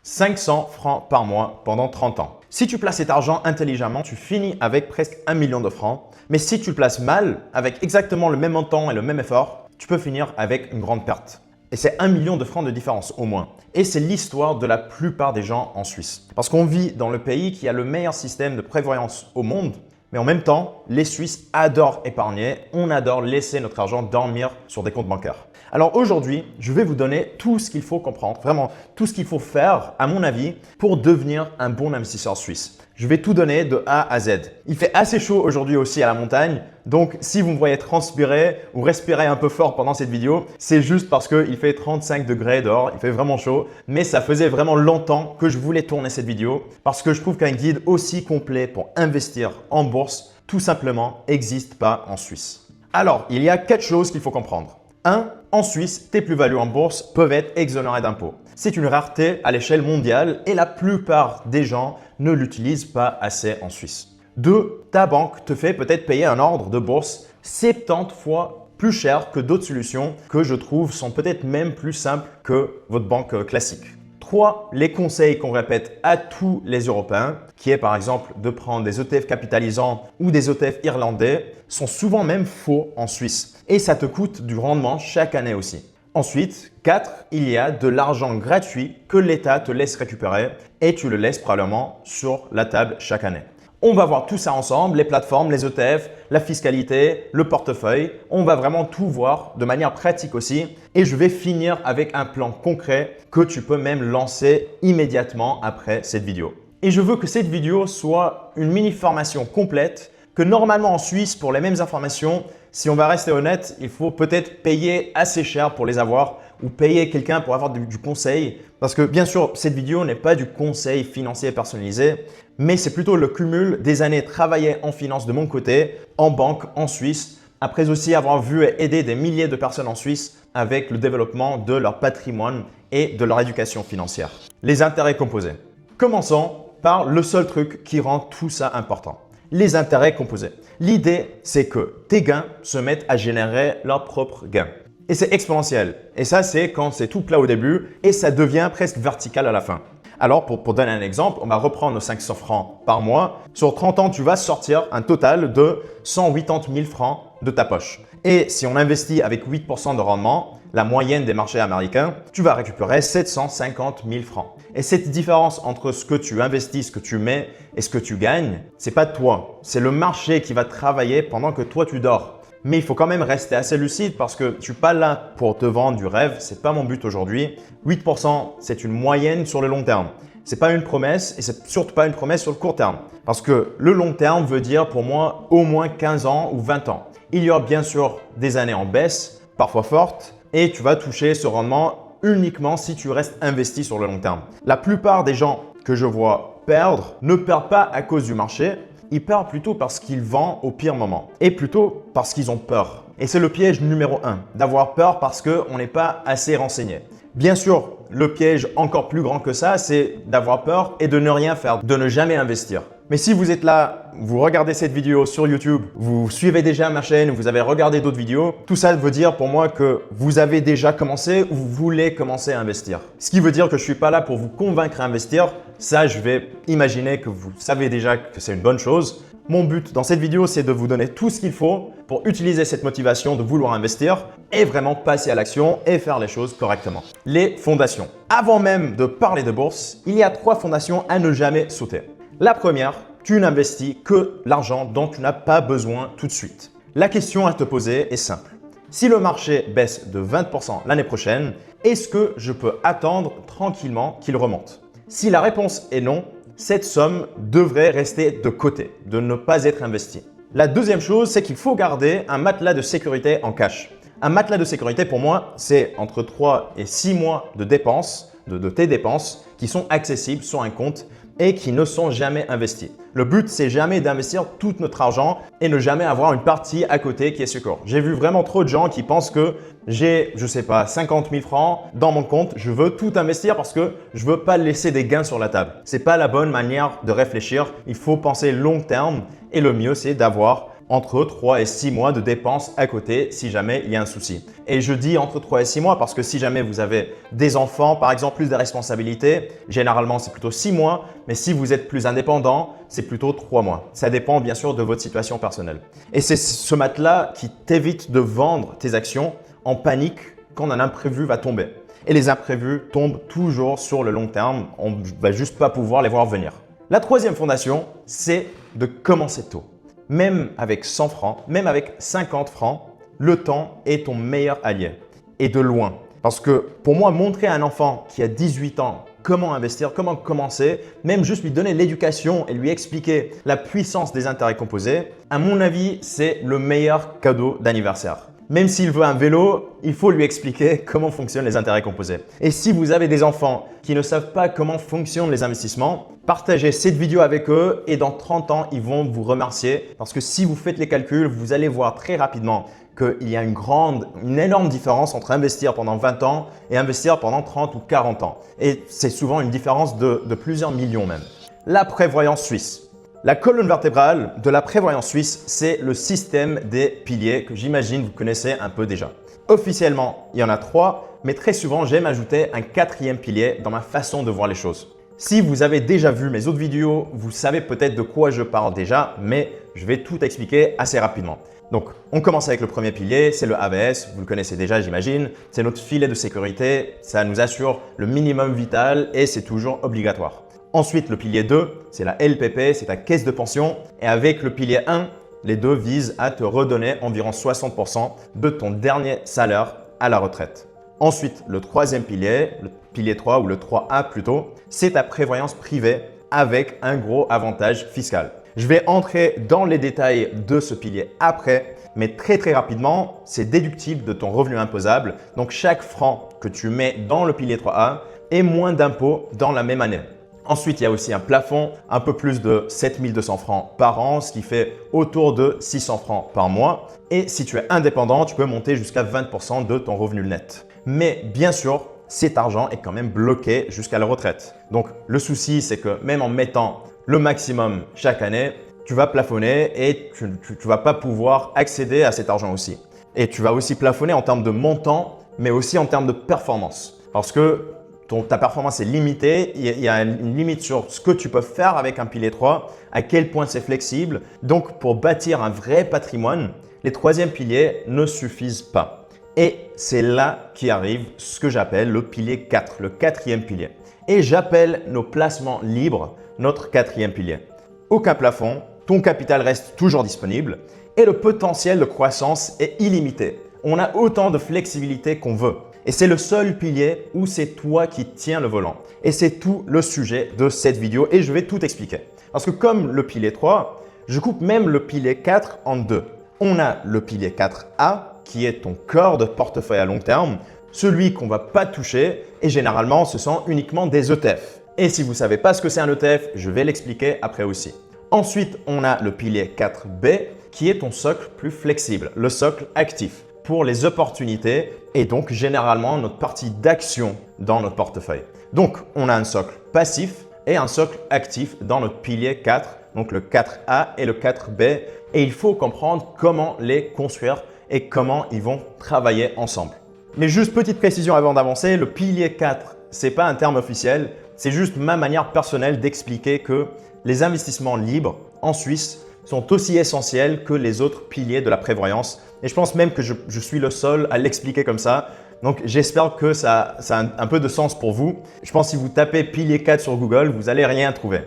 500 francs par mois pendant 30 ans. Si tu places cet argent intelligemment, tu finis avec presque 1 million de francs. Mais si tu le places mal, avec exactement le même montant et le même effort, tu peux finir avec une grande perte. Et c'est 1 million de francs de différence au moins. Et c'est l'histoire de la plupart des gens en Suisse. Parce qu'on vit dans le pays qui a le meilleur système de prévoyance au monde. Mais en même temps, les Suisses adorent épargner. On adore laisser notre argent dormir sur des comptes bancaires. Alors aujourd'hui, je vais vous donner tout ce qu'il faut comprendre, vraiment tout ce qu'il faut faire, à mon avis, pour devenir un bon investisseur suisse. Je vais tout donner de A à Z. Il fait assez chaud aujourd'hui aussi à la montagne, donc si vous me voyez transpirer ou respirer un peu fort pendant cette vidéo, c'est juste parce qu'il fait 35 degrés dehors, il fait vraiment chaud. Mais ça faisait vraiment longtemps que je voulais tourner cette vidéo parce que je trouve qu'un guide aussi complet pour investir en bourse, tout simplement, n'existe pas en Suisse. Alors, il y a 4 choses qu'il faut comprendre. 1. En Suisse, tes plus-values en bourse peuvent être exonérées d'impôts. C'est une rareté à l'échelle mondiale et la plupart des gens ne l'utilisent pas assez en Suisse. 2. Ta banque te fait peut-être payer un ordre de bourse 70 fois plus cher que d'autres solutions que je trouve sont peut-être même plus simples que votre banque classique. 3. Les conseils qu'on répète à tous les Européens, qui est par exemple de prendre des ETF capitalisants ou des ETF irlandais, sont souvent même faux en Suisse. Et ça te coûte du rendement chaque année aussi. Ensuite, 4. Il y a de l'argent gratuit que l'État te laisse récupérer et tu le laisses probablement sur la table chaque année. On va voir tout ça ensemble, les plateformes, les ETF, la fiscalité, le portefeuille. On va vraiment tout voir de manière pratique aussi. Et je vais finir avec un plan concret que tu peux même lancer immédiatement après cette vidéo. Et je veux que cette vidéo soit une mini formation complète que normalement en Suisse, pour les mêmes informations, si on va rester honnête, il faut peut-être payer assez cher pour les avoir ou payer quelqu'un pour avoir du conseil. Parce que bien sûr, cette vidéo n'est pas du conseil financier personnalisé, mais c'est plutôt le cumul des années travaillées en finance de mon côté, en banque, en Suisse, après aussi avoir vu et aidé des milliers de personnes en Suisse avec le développement de leur patrimoine et de leur éducation financière. Les intérêts composés. Commençons par le seul truc qui rend tout ça important. Les intérêts composés. L'idée, c'est que tes gains se mettent à générer leurs propres gains. Et c'est exponentiel. Et ça, c'est quand c'est tout plat au début et ça devient presque vertical à la fin. Alors, pour donner un exemple, on va reprendre nos 500 francs par mois. Sur 30 ans, tu vas sortir un total de 180 000 francs de ta poche. Et si on investit avec 8% de rendement, la moyenne des marchés américains, tu vas récupérer 750 000 francs. Et cette différence entre ce que tu investis, ce que tu mets et ce que tu gagnes, c'est pas toi. C'est le marché qui va travailler pendant que toi, tu dors. Mais il faut quand même rester assez lucide parce que je suis pas là pour te vendre du rêve. C'est pas mon but aujourd'hui. 8%, c'est une moyenne sur le long terme. C'est pas une promesse et c'est surtout pas une promesse sur le court terme. Parce que le long terme veut dire pour moi au moins 15 ans ou 20 ans. Il y aura bien sûr des années en baisse, parfois fortes, et tu vas toucher ce rendement uniquement si tu restes investi sur le long terme. La plupart des gens que je vois perdre ne perdent pas à cause du marché, ils perdent plutôt parce qu'ils vendent au pire moment et plutôt parce qu'ils ont peur. Et c'est le piège numéro 1, d'avoir peur parce qu'on n'est pas assez renseigné. Bien sûr, le piège encore plus grand que ça, c'est d'avoir peur et de ne rien faire, de ne jamais investir. Mais si vous êtes là, vous regardez cette vidéo sur YouTube, vous suivez déjà ma chaîne, vous avez regardé d'autres vidéos, tout ça veut dire pour moi que vous avez déjà commencé ou vous voulez commencer à investir. Ce qui veut dire que je ne suis pas là pour vous convaincre à investir. Ça, je vais imaginer que vous savez déjà que c'est une bonne chose. Mon but dans cette vidéo, c'est de vous donner tout ce qu'il faut pour utiliser cette motivation de vouloir investir et vraiment passer à l'action et faire les choses correctement. Les fondations. Avant même de parler de bourse, il y a 3 fondations à ne jamais sauter. La première, tu n'investis que l'argent dont tu n'as pas besoin tout de suite. La question à te poser est simple. Si le marché baisse de 20% l'année prochaine, est-ce que je peux attendre tranquillement qu'il remonte? Si la réponse est non, cette somme devrait rester de côté, de ne pas être investie. La deuxième chose, c'est qu'il faut garder un matelas de sécurité en cash. Un matelas de sécurité, pour moi, c'est entre 3 et 6 mois de dépenses, de tes dépenses, qui sont accessibles sur un compte et qui ne sont jamais investis. Le but, c'est jamais d'investir tout notre argent et ne jamais avoir une partie à côté qui est secure. J'ai vu vraiment trop de gens qui pensent que j'ai, je sais pas, 50 000 francs dans mon compte, je veux tout investir parce que je veux pas laisser des gains sur la table. C'est pas la bonne manière de réfléchir. Il faut penser long terme et le mieux, c'est d'avoir entre 3 et 6 mois de dépenses à côté si jamais il y a un souci. Et je dis entre 3 et 6 mois parce que si jamais vous avez des enfants, par exemple, plus de responsabilités, généralement c'est plutôt 6 mois, mais si vous êtes plus indépendant, c'est plutôt 3 mois. Ça dépend bien sûr de votre situation personnelle. Et c'est ce matelas qui t'évite de vendre tes actions en panique quand un imprévu va tomber. Et les imprévus tombent toujours sur le long terme, on ne va juste pas pouvoir les voir venir. La troisième fondation, c'est de commencer tôt. Même avec 100 francs, même avec 50 francs, le temps est ton meilleur allié. Et de loin. Parce que pour moi, montrer à un enfant qui a 18 ans comment investir, comment commencer, même juste lui donner l'éducation et lui expliquer la puissance des intérêts composés, à mon avis, c'est le meilleur cadeau d'anniversaire. Même s'il veut un vélo, il faut lui expliquer comment fonctionnent les intérêts composés. Et si vous avez des enfants qui ne savent pas comment fonctionnent les investissements, partagez cette vidéo avec eux et dans 30 ans, ils vont vous remercier parce que si vous faites les calculs, vous allez voir très rapidement qu'il y a une énorme différence entre investir pendant 20 ans et investir pendant 30 ou 40 ans. Et c'est souvent une différence de plusieurs millions même. La prévoyance suisse. La colonne vertébrale de la prévoyance suisse, c'est le système des piliers que j'imagine vous connaissez un peu déjà. Officiellement, il y en a 3, mais très souvent, j'aime ajouter un 4e pilier dans ma façon de voir les choses. Si vous avez déjà vu mes autres vidéos, vous savez peut-être de quoi je parle déjà, mais je vais tout expliquer assez rapidement. Donc, on commence avec le premier pilier, c'est le AVS, vous le connaissez déjà j'imagine. C'est notre filet de sécurité, ça nous assure le minimum vital et c'est toujours obligatoire. Ensuite, le pilier 2, c'est la LPP, c'est ta caisse de pension. Et avec le pilier 1, les deux visent à te redonner environ 60% de ton dernier salaire à la retraite. Ensuite, le troisième pilier, le pilier 3 ou le 3A plutôt, c'est ta prévoyance privée avec un gros avantage fiscal. Je vais entrer dans les détails de ce pilier après, mais très rapidement, c'est déductible de ton revenu imposable. Donc, chaque franc que tu mets dans le pilier 3A est moins d'impôts dans la même année. Ensuite, il y a aussi un plafond, un peu plus de 7 200 francs par an, ce qui fait autour de 600 francs par mois. Et si tu es indépendant, tu peux monter jusqu'à 20% de ton revenu net. Mais bien sûr, cet argent est quand même bloqué jusqu'à la retraite. Donc, le souci, c'est que même en mettant le maximum chaque année, tu vas plafonner et tu ne vas pas pouvoir accéder à cet argent aussi. Et tu vas aussi plafonner en termes de montant, mais aussi en termes de performance. Parce que ta performance est limitée, il y a une limite sur ce que tu peux faire avec un pilier 3, à quel point c'est flexible. Donc, pour bâtir un vrai patrimoine, les troisièmes piliers ne suffisent pas. Et c'est là qu'arrive ce que j'appelle le pilier 4, le 4e pilier. Et j'appelle nos placements libres notre 4e pilier. Aucun plafond, ton capital reste toujours disponible et le potentiel de croissance est illimité. On a autant de flexibilité qu'on veut. Et c'est le seul pilier où c'est toi qui tiens le volant. Et c'est tout le sujet de cette vidéo et je vais tout expliquer. Parce que comme le pilier 3, je coupe même le pilier 4 en deux. On a le pilier 4A qui est ton corps de portefeuille à long terme, celui qu'on ne va pas toucher et généralement ce sont uniquement des ETF. Et si vous ne savez pas ce que c'est un ETF, je vais l'expliquer après aussi. Ensuite, on a le pilier 4B qui est ton socle plus flexible, le socle actif pour les opportunités et donc généralement notre partie d'action dans notre portefeuille. Donc, on a un socle passif et un socle actif dans notre pilier 4, donc le 4A et le 4B. Et il faut comprendre comment les construire et comment ils vont travailler ensemble. Mais juste petite précision avant d'avancer, le pilier 4, ce n'est pas un terme officiel, c'est juste ma manière personnelle d'expliquer que les investissements libres en Suisse sont aussi essentiels que les autres piliers de la prévoyance. Et je pense même que je suis le seul à l'expliquer comme ça. Donc, j'espère que ça a un peu de sens pour vous. Je pense que si vous tapez pilier 4 sur Google, vous n'allez rien trouver.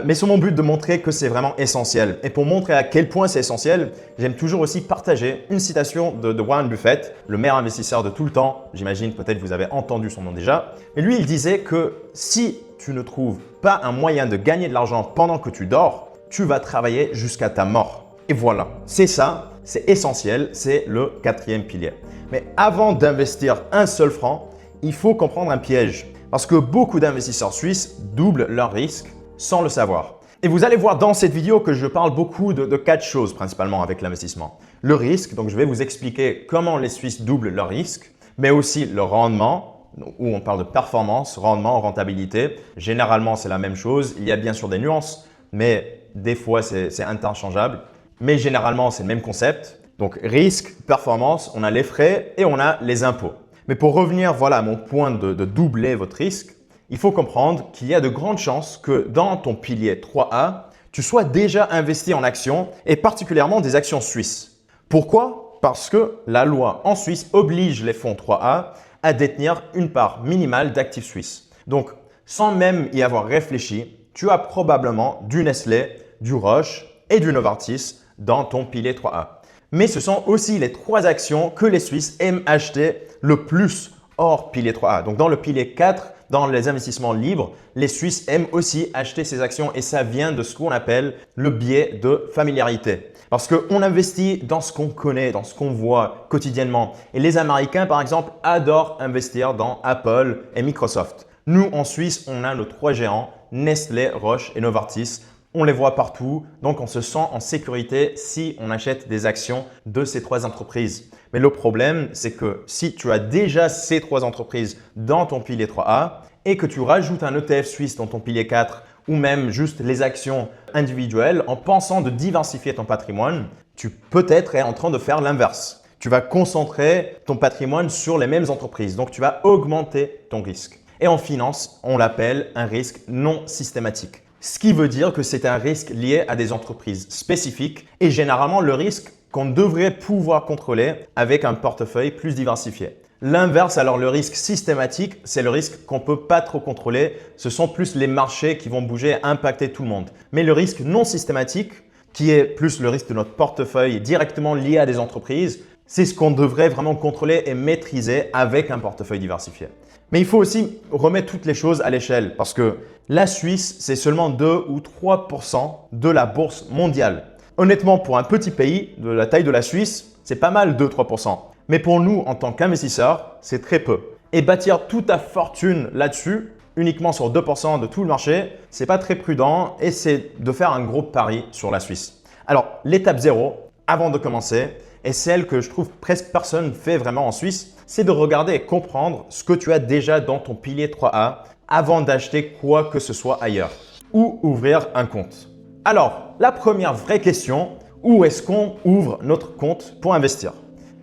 Mais c'est mon but de montrer que c'est vraiment essentiel. Et pour montrer à quel point c'est essentiel, j'aime toujours aussi partager une citation de Warren Buffett, le meilleur investisseur de tout le temps. J'imagine peut-être vous avez entendu son nom déjà. Mais lui, il disait que si tu ne trouves pas un moyen de gagner de l'argent pendant que tu dors, tu vas travailler jusqu'à ta mort. Et voilà, c'est ça, c'est essentiel, c'est le 4e pilier. Mais avant d'investir un seul franc, il faut comprendre un piège. Parce que beaucoup d'investisseurs suisses doublent leurs risques sans le savoir. Et vous allez voir dans cette vidéo que je parle beaucoup de 4 choses principalement avec l'investissement. Le risque, donc je vais vous expliquer comment les Suisses doublent leurs risques, mais aussi le rendement, où on parle de performance, rendement, rentabilité. Généralement, c'est la même chose. Il y a bien sûr des nuances, mais des fois, c'est interchangeable. mais généralement, c'est le même concept. Donc, risque, performance, on a les frais et on a les impôts. Mais pour revenir voilà, à mon point de doubler votre risque, il faut comprendre qu'il y a de grandes chances que dans ton pilier 3A, tu sois déjà investi en actions et particulièrement des actions suisses. Pourquoi? Parce que la loi en Suisse oblige les fonds 3A à détenir une part minimale d'actifs suisses. Donc, sans même y avoir réfléchi, tu as probablement du Nestlé, du Roche et du Novartis dans ton pilier 3A. Mais ce sont aussi les 3 actions que les Suisses aiment acheter le plus hors pilier 3A. Donc, dans le pilier 4, dans les investissements libres, les Suisses aiment aussi acheter ces actions et ça vient de ce qu'on appelle le biais de familiarité. Parce qu'on investit dans ce qu'on connaît, dans ce qu'on voit quotidiennement. Et les Américains, par exemple, adorent investir dans Apple et Microsoft. Nous, en Suisse, on a nos 3 géants, Nestlé, Roche et Novartis. On les voit partout, donc on se sent en sécurité si on achète des actions de ces 3 entreprises. Mais le problème, c'est que si tu as déjà ces 3 entreprises dans ton pilier 3A et que tu rajoutes un ETF suisse dans ton pilier 4 ou même juste les actions individuelles en pensant de diversifier ton patrimoine, tu peut-être es en train de faire l'inverse. Tu vas concentrer ton patrimoine sur les mêmes entreprises, donc tu vas augmenter ton risque. Et en finance, on l'appelle un risque non systématique. Ce qui veut dire que c'est un risque lié à des entreprises spécifiques et généralement le risque qu'on devrait pouvoir contrôler avec un portefeuille plus diversifié. L'inverse, alors le risque systématique, c'est le risque qu'on ne peut pas trop contrôler. Ce sont plus les marchés qui vont bouger et impacter tout le monde. Mais le risque non systématique, qui est plus le risque de notre portefeuille directement lié à des entreprises, c'est ce qu'on devrait vraiment contrôler et maîtriser avec un portefeuille diversifié. Mais il faut aussi remettre toutes les choses à l'échelle parce que la Suisse, c'est seulement 2 ou 3% de la bourse mondiale. Honnêtement, pour un petit pays de la taille de la Suisse, c'est pas mal 2-3%. Mais pour nous, en tant qu'investisseurs, c'est très peu. Et bâtir toute ta fortune là-dessus, uniquement sur 2% de tout le marché, c'est pas très prudent et c'est de faire un gros pari sur la Suisse. Alors, l'étape 0, avant de commencer, et celle que je trouve presque personne fait vraiment en Suisse, c'est de regarder et comprendre ce que tu as déjà dans ton pilier 3A avant d'acheter quoi que ce soit ailleurs ou ouvrir un compte. Alors, la première vraie question, où est-ce qu'on ouvre notre compte pour investir?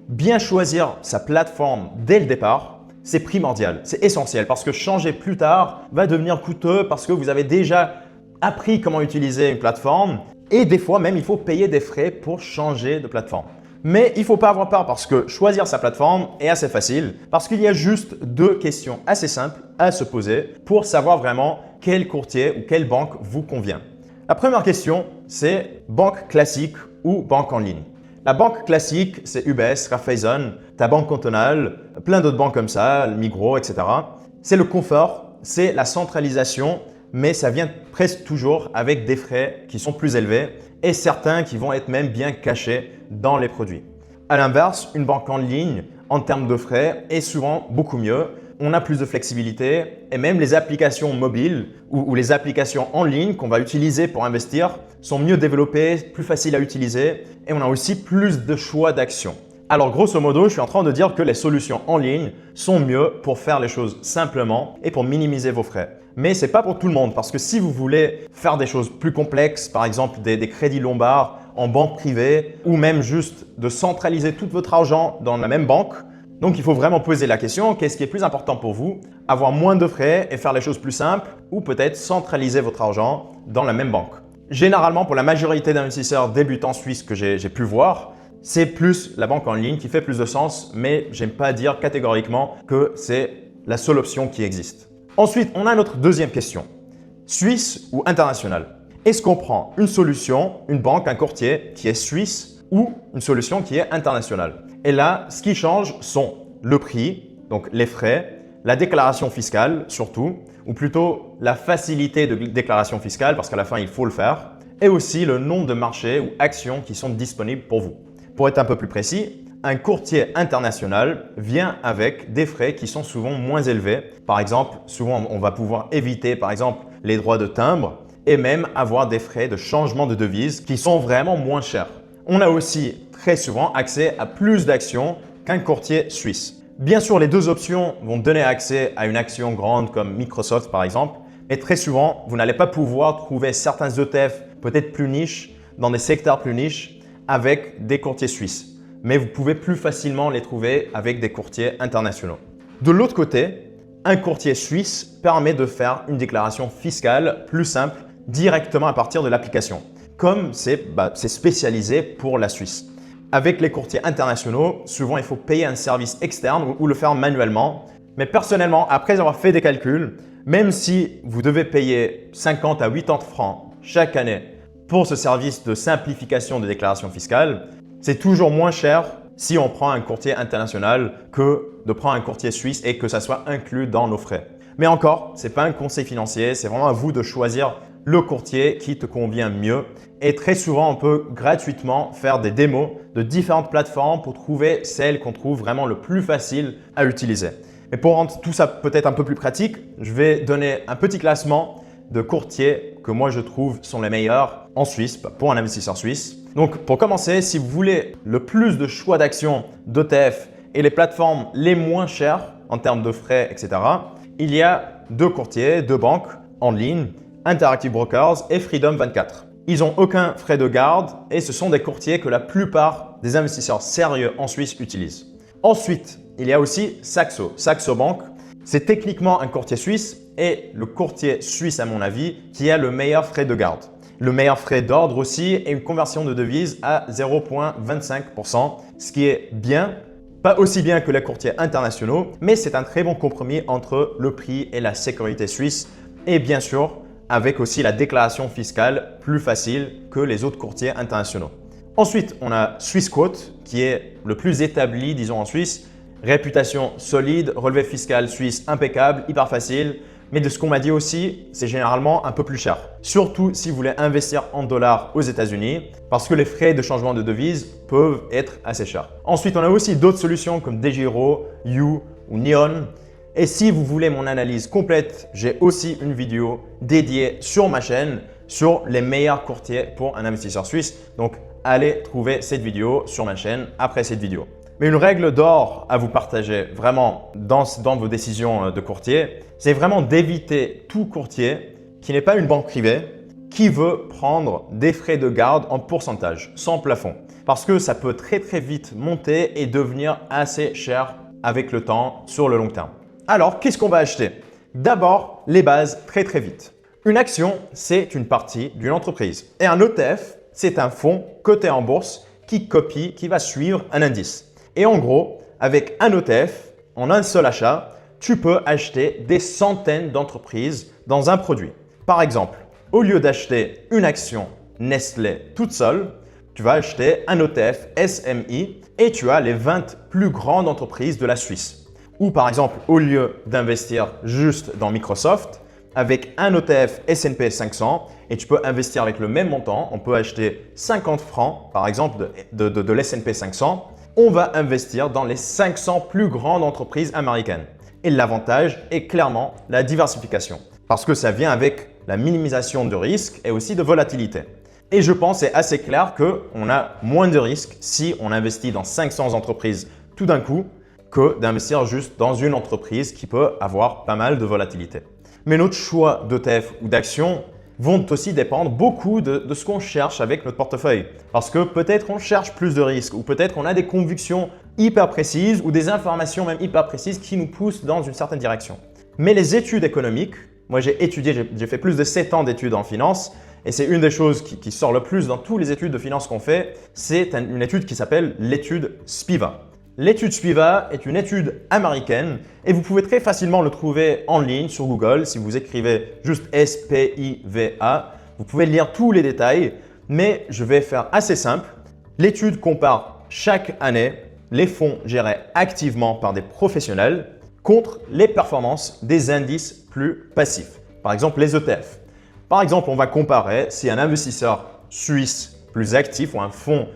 Bien choisir sa plateforme dès le départ, c'est primordial, c'est essentiel parce que changer plus tard va devenir coûteux parce que vous avez déjà appris comment utiliser une plateforme et des fois même il faut payer des frais pour changer de plateforme. Mais il ne faut pas avoir peur parce que choisir sa plateforme est assez facile parce qu'il y a juste 2 questions assez simples à se poser pour savoir vraiment quel courtier ou quelle banque vous convient. La première question, c'est banque classique ou banque en ligne. La banque classique, c'est UBS, Raiffeisen, ta banque cantonale, plein d'autres banques comme ça, Migros, etc. C'est le confort, c'est la centralisation, mais ça vient presque toujours avec des frais qui sont plus élevés et certains qui vont être même bien cachés dans les produits. À l'inverse, une banque en ligne, en termes de frais, est souvent beaucoup mieux. On a plus de flexibilité et même les applications mobiles ou les applications en ligne qu'on va utiliser pour investir sont mieux développées, plus faciles à utiliser et on a aussi plus de choix d'actions. Alors grosso modo, je suis en train de dire que les solutions en ligne sont mieux pour faire les choses simplement et pour minimiser vos frais. Mais ce n'est pas pour tout le monde parce que si vous voulez faire des choses plus complexes, par exemple des crédits lombards en banque privée ou même juste de centraliser tout votre argent dans la même banque, donc il faut vraiment poser la question, qu'est-ce qui est plus important pour vous? Avoir moins de frais et faire les choses plus simples ou peut-être centraliser votre argent dans la même banque? Généralement, pour la majorité d'investisseurs débutants suisses que j'ai pu voir, c'est plus la banque en ligne qui fait plus de sens, mais j'aime pas dire catégoriquement que c'est la seule option qui existe. Ensuite, on a notre deuxième question. Suisse ou international? Est-ce qu'on prend une solution, une banque, un courtier qui est suisse ou une solution qui est internationale? Et là, ce qui change sont le prix, donc les frais, la déclaration fiscale surtout, ou plutôt la facilité de déclaration fiscale parce qu'à la fin, il faut le faire, et aussi le nombre de marchés ou actions qui sont disponibles pour vous. Pour être un peu plus précis, un courtier international vient avec des frais qui sont souvent moins élevés. Par exemple, souvent on va pouvoir éviter par exemple les droits de timbre et même avoir des frais de changement de devise qui sont vraiment moins chers. On a aussi très souvent accès à plus d'actions qu'un courtier suisse. Bien sûr, les 2 options vont donner accès à une action grande comme Microsoft par exemple, mais très souvent, vous n'allez pas pouvoir trouver certains ETF peut-être plus niches, dans des secteurs plus niches, avec des courtiers suisses, mais vous pouvez plus facilement les trouver avec des courtiers internationaux. De l'autre côté, un courtier suisse permet de faire une déclaration fiscale plus simple directement à partir de l'application, comme c'est spécialisé pour la Suisse. Avec les courtiers internationaux, souvent il faut payer un service externe ou le faire manuellement. Mais personnellement, après avoir fait des calculs, même si vous devez payer 50 à 80 francs chaque année pour ce service de simplification de déclaration fiscale, c'est toujours moins cher si on prend un courtier international que de prendre un courtier suisse et que ça soit inclus dans nos frais. Mais encore, ce n'est pas un conseil financier, c'est vraiment à vous de choisir le courtier qui te convient mieux. Et très souvent, on peut gratuitement faire des démos de différentes plateformes pour trouver celle qu'on trouve vraiment le plus facile à utiliser. Mais pour rendre tout ça peut-être un peu plus pratique, je vais donner un petit classement de courtiers que moi je trouve sont les meilleurs en Suisse pour un investisseur suisse. Donc pour commencer, si vous voulez le plus de choix d'actions, d'ETF et les plateformes les moins chères en termes de frais, etc., il y a deux courtiers, deux banques en ligne, Interactive Brokers et Freedom 24. Ils n'ont aucun frais de garde et ce sont des courtiers que la plupart des investisseurs sérieux en Suisse utilisent. Ensuite, il y a aussi Saxo, Saxo Bank. C'est techniquement un courtier suisse et le courtier suisse, à mon avis, qui a le meilleur frais de garde. Le meilleur frais d'ordre aussi et une conversion de devise à 0,25%, ce qui est bien. Pas aussi bien que les courtiers internationaux, mais c'est un très bon compromis entre le prix et la sécurité suisse et bien sûr, avec aussi la déclaration fiscale plus facile que les autres courtiers internationaux. Ensuite, on a Swissquote qui est le plus établi, disons en Suisse. Réputation solide, relevé fiscal suisse impeccable, hyper facile. Mais de ce qu'on m'a dit aussi, c'est généralement un peu plus cher. Surtout si vous voulez investir en dollars aux États-Unis parce que les frais de changement de devise peuvent être assez chers. Ensuite, on a aussi d'autres solutions comme DeGiro, You ou Neon. Et si vous voulez mon analyse complète, j'ai aussi une vidéo dédiée sur ma chaîne sur les meilleurs courtiers pour un investisseur suisse. Donc, allez trouver cette vidéo sur ma chaîne après cette vidéo. Mais une règle d'or à vous partager vraiment dans vos décisions de courtier, c'est vraiment d'éviter tout courtier qui n'est pas une banque privée, qui veut prendre des frais de garde en pourcentage, sans plafond. Parce que ça peut très vite monter et devenir assez cher avec le temps sur le long terme. Alors, qu'est-ce qu'on va acheter? D'abord, les bases très vite. Une action, c'est une partie d'une entreprise. Et un ETF, c'est un fonds coté en bourse qui va suivre un indice. Et en gros, avec un ETF, en un seul achat, tu peux acheter des centaines d'entreprises dans un produit. Par exemple, au lieu d'acheter une action Nestlé toute seule, tu vas acheter un ETF SMI et tu as les 20 plus grandes entreprises de la Suisse. Ou par exemple, au lieu d'investir juste dans Microsoft, avec un ETF S&P 500 et tu peux investir avec le même montant, on peut acheter 50 francs par exemple de l'S&P 500, on va investir dans les 500 plus grandes entreprises américaines. Et l'avantage est clairement la diversification parce que ça vient avec la minimisation de risque et aussi de volatilité. Et je pense c'est assez clair qu'on a moins de risques si on investit dans 500 entreprises tout d'un coup que d'investir juste dans une entreprise qui peut avoir pas mal de volatilité. Mais notre choix d'ETF ou d'actions vont aussi dépendre beaucoup de ce qu'on cherche avec notre portefeuille. Parce que peut-être on cherche plus de risques ou peut-être on a des convictions hyper précises ou des informations même hyper précises qui nous poussent dans une certaine direction. Mais les études économiques, moi j'ai fait plus de 7 ans d'études en finance et c'est une des choses qui sort le plus dans toutes les études de finance qu'on fait, c'est une étude qui s'appelle l'étude SPIVA. L'étude SPIVA est une étude américaine et vous pouvez très facilement le trouver en ligne sur Google. Si vous écrivez juste SPIVA, vous pouvez lire tous les détails, mais je vais faire assez simple. L'étude compare chaque année les fonds gérés activement par des professionnels contre les performances des indices plus passifs, par exemple les ETF. Par exemple, on va comparer si un investisseur suisse plus actif ou un fonds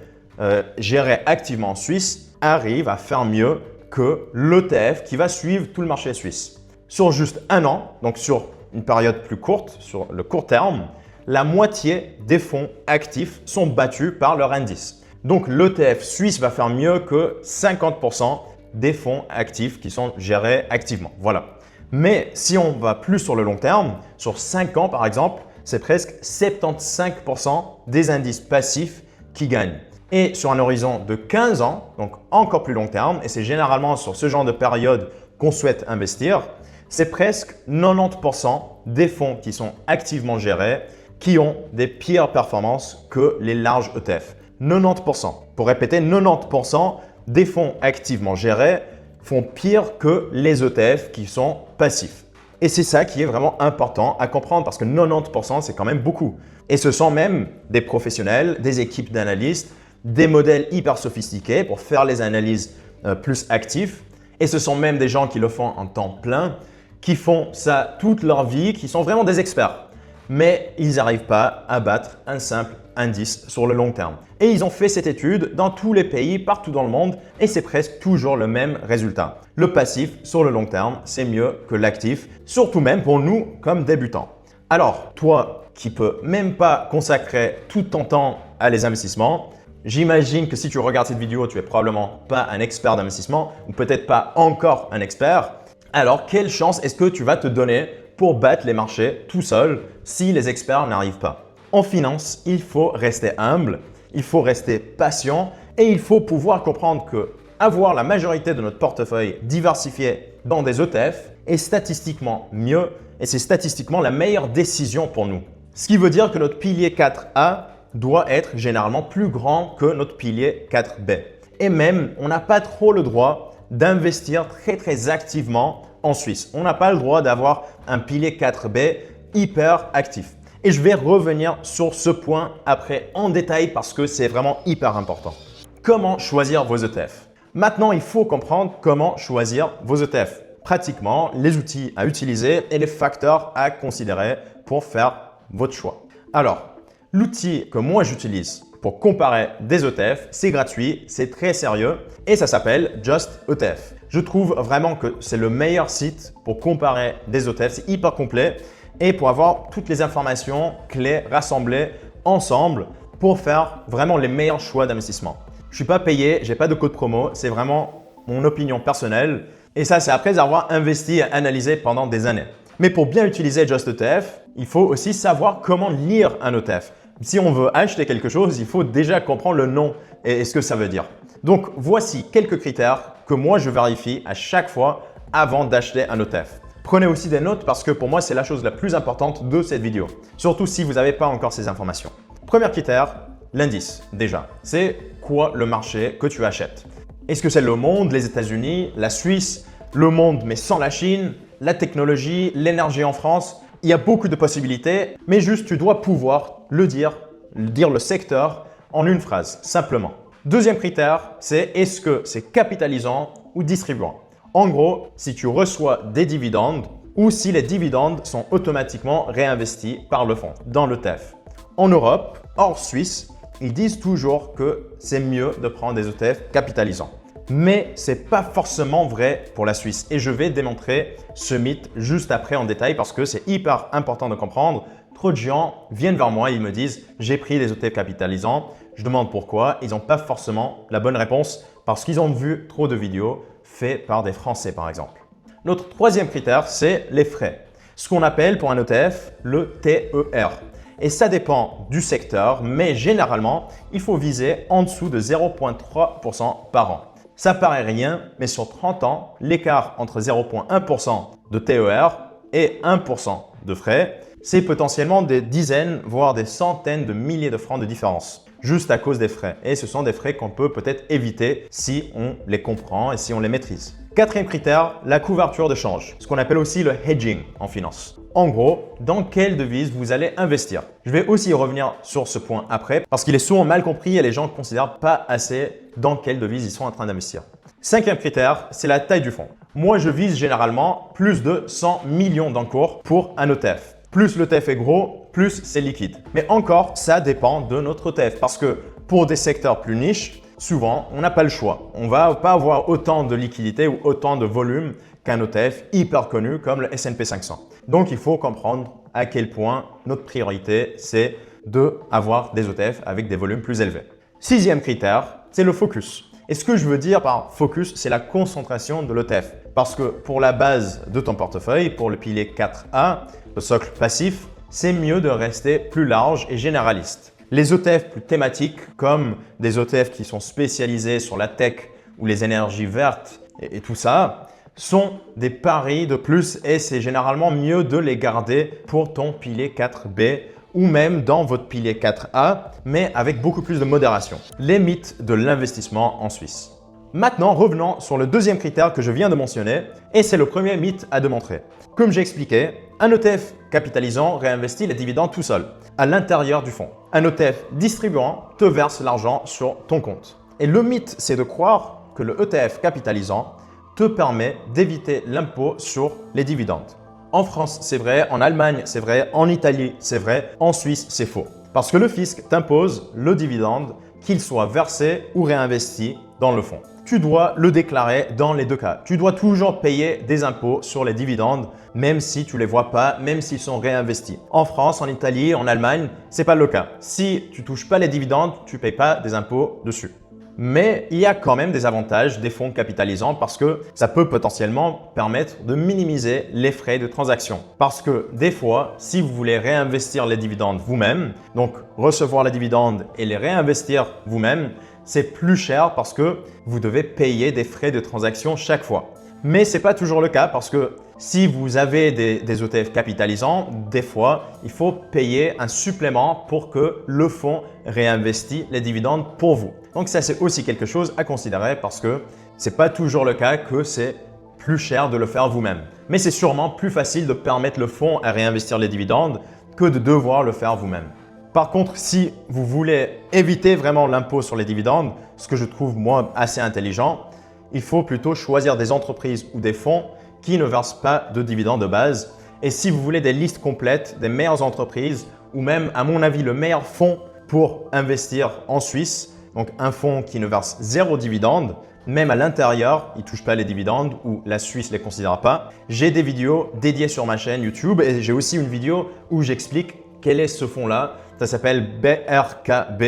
géré activement en Suisse arrive à faire mieux que l'ETF qui va suivre tout le marché suisse. Sur juste un an, donc sur une période plus courte, sur le court terme, la moitié des fonds actifs sont battus par leur indice. Donc l'ETF suisse va faire mieux que 50% des fonds actifs qui sont gérés activement. Voilà. Mais si on va plus sur le long terme, sur 5 ans par exemple, c'est presque 75% des indices passifs qui gagnent. Et sur un horizon de 15 ans, donc encore plus long terme, et c'est généralement sur ce genre de période qu'on souhaite investir, c'est presque 90% des fonds qui sont activement gérés qui ont des pires performances que les larges ETF. 90%. Pour répéter, 90% des fonds activement gérés font pire que les ETF qui sont passifs. Et c'est ça qui est vraiment important à comprendre parce que 90% c'est quand même beaucoup. Et ce sont même des professionnels, des équipes d'analystes, des modèles hyper sophistiqués pour faire les analyses plus actives. Et ce sont même des gens qui le font en temps plein, qui font ça toute leur vie, qui sont vraiment des experts. Mais ils n'arrivent pas à battre un simple indice sur le long terme. Et ils ont fait cette étude dans tous les pays, partout dans le monde, et c'est presque toujours le même résultat. Le passif sur le long terme, c'est mieux que l'actif, surtout même pour nous comme débutants. Alors, toi qui peux même pas consacrer tout ton temps à les investissements, j'imagine que si tu regardes cette vidéo, tu es probablement pas un expert d'investissement ou peut-être pas encore un expert. Alors, quelle chance est-ce que tu vas te donner pour battre les marchés tout seul si les experts n'arrivent pas? En finance, il faut rester humble, il faut rester patient et il faut pouvoir comprendre que avoir la majorité de notre portefeuille diversifié dans des ETF est statistiquement mieux et c'est statistiquement la meilleure décision pour nous. Ce qui veut dire que notre pilier 4A doit être généralement plus grand que notre pilier 4B. Et même, on n'a pas trop le droit d'investir très activement en Suisse. On n'a pas le droit d'avoir un pilier 4B hyper actif. Et je vais revenir sur ce point après en détail parce que c'est vraiment hyper important. Comment choisir vos ETF? Maintenant, il faut comprendre comment choisir vos ETF. Pratiquement, les outils à utiliser et les facteurs à considérer pour faire votre choix. Alors, l'outil que moi j'utilise pour comparer des ETF, c'est gratuit, c'est très sérieux et ça s'appelle Just ETF. Je trouve vraiment que c'est le meilleur site pour comparer des ETF, c'est hyper complet et pour avoir toutes les informations clés rassemblées ensemble pour faire vraiment les meilleurs choix d'investissement. Je ne suis pas payé, je n'ai pas de code promo, c'est vraiment mon opinion personnelle et ça c'est après avoir investi et analysé pendant des années. Mais pour bien utiliser Just ETF, il faut aussi savoir comment lire un ETF. Si on veut acheter quelque chose, il faut déjà comprendre le nom et ce que ça veut dire. Donc, voici quelques critères que moi je vérifie à chaque fois avant d'acheter un ETF. Prenez aussi des notes parce que pour moi, c'est la chose la plus importante de cette vidéo, surtout si vous n'avez pas encore ces informations. Premier critère, l'indice déjà. C'est quoi le marché que tu achètes? Est-ce que c'est le monde, les États-Unis, la Suisse, le monde mais sans la Chine, la technologie, l'énergie en France? Il y a beaucoup de possibilités, mais juste tu dois pouvoir le dire le secteur en une phrase, simplement. Deuxième critère, c'est est-ce que c'est capitalisant ou distribuant? En gros, si tu reçois des dividendes ou si les dividendes sont automatiquement réinvestis par le fonds dans l'ETF. En Europe, hors Suisse, ils disent toujours que c'est mieux de prendre des ETF capitalisants. Mais ce n'est pas forcément vrai pour la Suisse et je vais démontrer ce mythe juste après en détail parce que c'est hyper important de comprendre. Trop de gens viennent vers moi et ils me disent « j'ai pris des ETF capitalisants ». Je demande pourquoi. Ils n'ont pas forcément la bonne réponse parce qu'ils ont vu trop de vidéos faites par des Français par exemple. Notre troisième critère, c'est les frais. Ce qu'on appelle pour un ETF le TER. Et ça dépend du secteur, mais généralement, il faut viser en dessous de 0,3% par an. Ça paraît rien, mais sur 30 ans, l'écart entre 0,1% de TER et 1% de frais, c'est potentiellement des dizaines, voire des centaines de milliers de francs de différence, juste à cause des frais. Et ce sont des frais qu'on peut peut-être éviter si on les comprend et si on les maîtrise. Quatrième critère, la couverture de change, ce qu'on appelle aussi le hedging en finance. En gros, dans quelle devise vous allez investir? Je vais aussi revenir sur ce point après parce qu'il est souvent mal compris et les gens ne considèrent pas assez dans quelle devise ils sont en train d'investir. Cinquième critère, c'est la taille du fonds. Moi, je vise généralement plus de 100 millions d'encours pour un ETF. Plus l'ETF est gros, plus c'est liquide. Mais encore, ça dépend de notre ETF parce que pour des secteurs plus niches, souvent, on n'a pas le choix. On ne va pas avoir autant de liquidité ou autant de volume qu'un ETF hyper connu comme le S&P 500. Donc, il faut comprendre à quel point notre priorité, c'est d'avoir des ETF avec des volumes plus élevés. Sixième critère, c'est le focus. Et ce que je veux dire par focus, c'est la concentration de l'ETF. Parce que pour la base de ton portefeuille, pour le pilier 4A, le socle passif, c'est mieux de rester plus large et généraliste. Les ETF plus thématiques, comme des ETF qui sont spécialisés sur la tech ou les énergies vertes et tout ça, sont des paris de plus et c'est généralement mieux de les garder pour ton pilier 4B ou même dans votre pilier 4A, mais avec beaucoup plus de modération. Les mythes de l'investissement en Suisse. Maintenant, revenons sur le deuxième critère que je viens de mentionner et c'est le premier mythe à démontrer. Comme j'ai expliqué, un ETF capitalisant réinvestit les dividendes tout seul, à l'intérieur du fonds. Un ETF distribuant te verse l'argent sur ton compte. Et le mythe, c'est de croire que le ETF capitalisant te permet d'éviter l'impôt sur les dividendes. En France, c'est vrai, en Allemagne, c'est vrai, en Italie, c'est vrai, en Suisse, c'est faux. Parce que le fisc t'impose le dividende, qu'il soit versé ou réinvesti dans le fonds. Tu dois le déclarer dans les deux cas. Tu dois toujours payer des impôts sur les dividendes, même si tu ne les vois pas, même s'ils sont réinvestis. En France, en Italie, en Allemagne, ce n'est pas le cas. Si tu ne touches pas les dividendes, tu ne payes pas des impôts dessus. Mais il y a quand même des avantages des fonds capitalisants parce que ça peut potentiellement permettre de minimiser les frais de transaction. Parce que des fois, si vous voulez réinvestir les dividendes vous-même, donc recevoir les dividendes et les réinvestir vous-même, c'est plus cher parce que vous devez payer des frais de transaction chaque fois. Mais ce n'est pas toujours le cas parce que si vous avez des ETF capitalisants, des fois, il faut payer un supplément pour que le fonds réinvestisse les dividendes pour vous. Donc ça, c'est aussi quelque chose à considérer parce que ce n'est pas toujours le cas que c'est plus cher de le faire vous-même. Mais c'est sûrement plus facile de permettre le fonds à réinvestir les dividendes que de devoir le faire vous-même. Par contre, si vous voulez éviter vraiment l'impôt sur les dividendes, ce que je trouve moi assez intelligent, il faut plutôt choisir des entreprises ou des fonds qui ne versent pas de dividendes de base. Et si vous voulez des listes complètes des meilleures entreprises ou même, à mon avis, le meilleur fonds pour investir en Suisse, donc un fonds qui ne verse zéro dividende, même à l'intérieur, il ne touche pas les dividendes ou la Suisse ne les considère pas. J'ai des vidéos dédiées sur ma chaîne YouTube et j'ai aussi une vidéo où j'explique quel est ce fonds-là. Ça s'appelle BRKB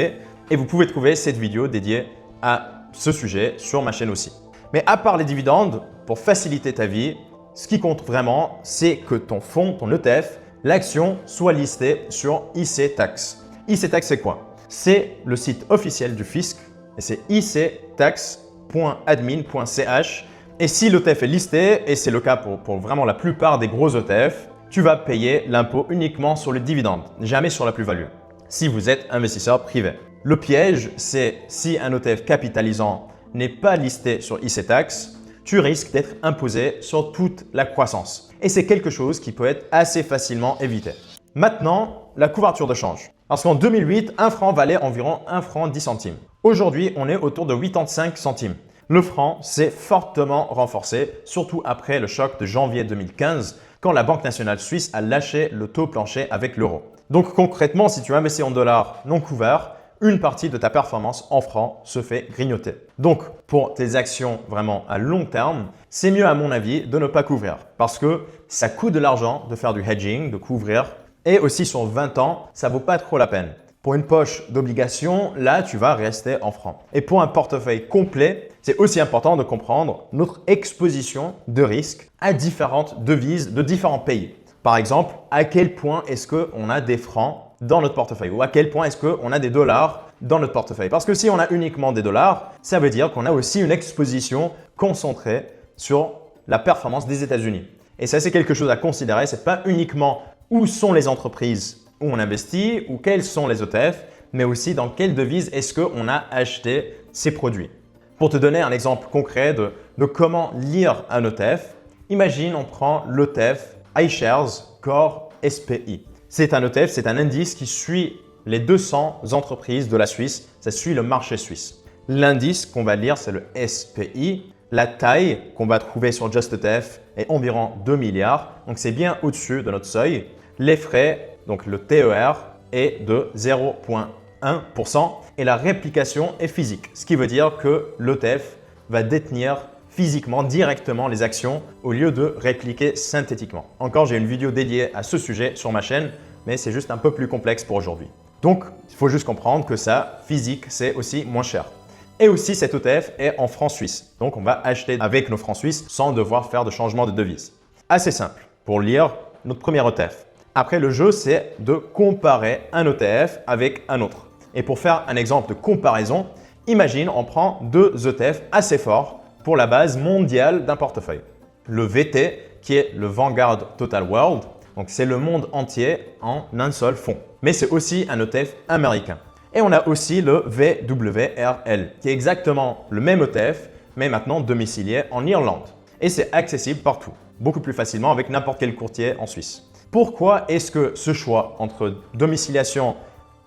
et vous pouvez trouver cette vidéo dédiée à ce sujet sur ma chaîne aussi. Mais à part les dividendes, pour faciliter ta vie, ce qui compte vraiment, c'est que ton fonds, ton ETF, l'action soit listée sur IC-Tax. IC-Tax, c'est quoi? C'est le site officiel du fisc et c'est ictax.admin.ch. Et si l'ETF est listé, et c'est le cas pour vraiment la plupart des gros ETF, tu vas payer l'impôt uniquement sur le dividende, jamais sur la plus-value, si vous êtes investisseur privé. Le piège, c'est si un ETF capitalisant n'est pas listé sur IC-Tax, tu risques d'être imposé sur toute la croissance. Et c'est quelque chose qui peut être assez facilement évité. Maintenant, la couverture de change. Parce qu'en 2008, un franc valait environ 1 franc 10 centimes. Aujourd'hui, on est autour de 85 centimes. Le franc s'est fortement renforcé, surtout après le choc de janvier 2015, quand la Banque nationale suisse a lâché le taux plancher avec l'euro. Donc concrètement, si tu investis en dollars non couverts, une partie de ta performance en francs se fait grignoter. Donc, pour tes actions vraiment à long terme, c'est mieux à mon avis de ne pas couvrir parce que ça coûte de l'argent de faire du hedging, de couvrir et aussi sur 20 ans, ça ne vaut pas trop la peine. Pour une poche d'obligations, là, tu vas rester en francs. Et pour un portefeuille complet, c'est aussi important de comprendre notre exposition de risque à différentes devises de différents pays. Par exemple, à quel point est-ce qu'on a des francs dans notre portefeuille ou à quel point est-ce qu'on a des dollars dans notre portefeuille. Parce que si on a uniquement des dollars, ça veut dire qu'on a aussi une exposition concentrée sur la performance des États-Unis. Et ça, c'est quelque chose à considérer. Ce n'est pas uniquement où sont les entreprises où on investit ou quels sont les ETF, mais aussi dans quelle devise est-ce qu'on a acheté ces produits. Pour te donner un exemple concret de comment lire un ETF, imagine on prend l'ETF iShares Core SPI. C'est un ETF, c'est un indice qui suit les 200 entreprises de la Suisse. Ça suit le marché suisse. L'indice qu'on va lire, c'est le SPI. La taille qu'on va trouver sur JustETF est environ 2 milliards. Donc, c'est bien au-dessus de notre seuil. Les frais, donc le TER, est de 0,1% et la réplication est physique. Ce qui veut dire que l'ETF va détenir physiquement, directement les actions au lieu de répliquer synthétiquement. Encore, j'ai une vidéo dédiée à ce sujet sur ma chaîne, mais c'est juste un peu plus complexe pour aujourd'hui. Donc, il faut juste comprendre que ça, physique, c'est aussi moins cher. Et aussi, cet ETF est en francs suisses. Donc, on va acheter avec nos francs suisses sans devoir faire de changement de devise. Assez simple pour lire notre premier ETF. Après, le jeu, c'est de comparer un ETF avec un autre. Et pour faire un exemple de comparaison, imagine on prend deux ETF assez forts pour la base mondiale d'un portefeuille. Le VT, qui est le Vanguard Total World, donc c'est le monde entier en un seul fonds. Mais c'est aussi un ETF américain. Et on a aussi le VWRL, qui est exactement le même ETF, mais maintenant domicilié en Irlande. Et c'est accessible partout, beaucoup plus facilement avec n'importe quel courtier en Suisse. Pourquoi est-ce que ce choix entre domiciliation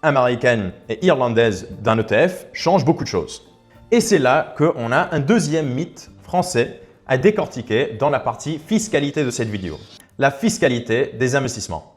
américaine et irlandaise d'un ETF change beaucoup de choses? Et c'est là qu'on a un deuxième mythe français à décortiquer dans la partie fiscalité de cette vidéo. La fiscalité des investissements.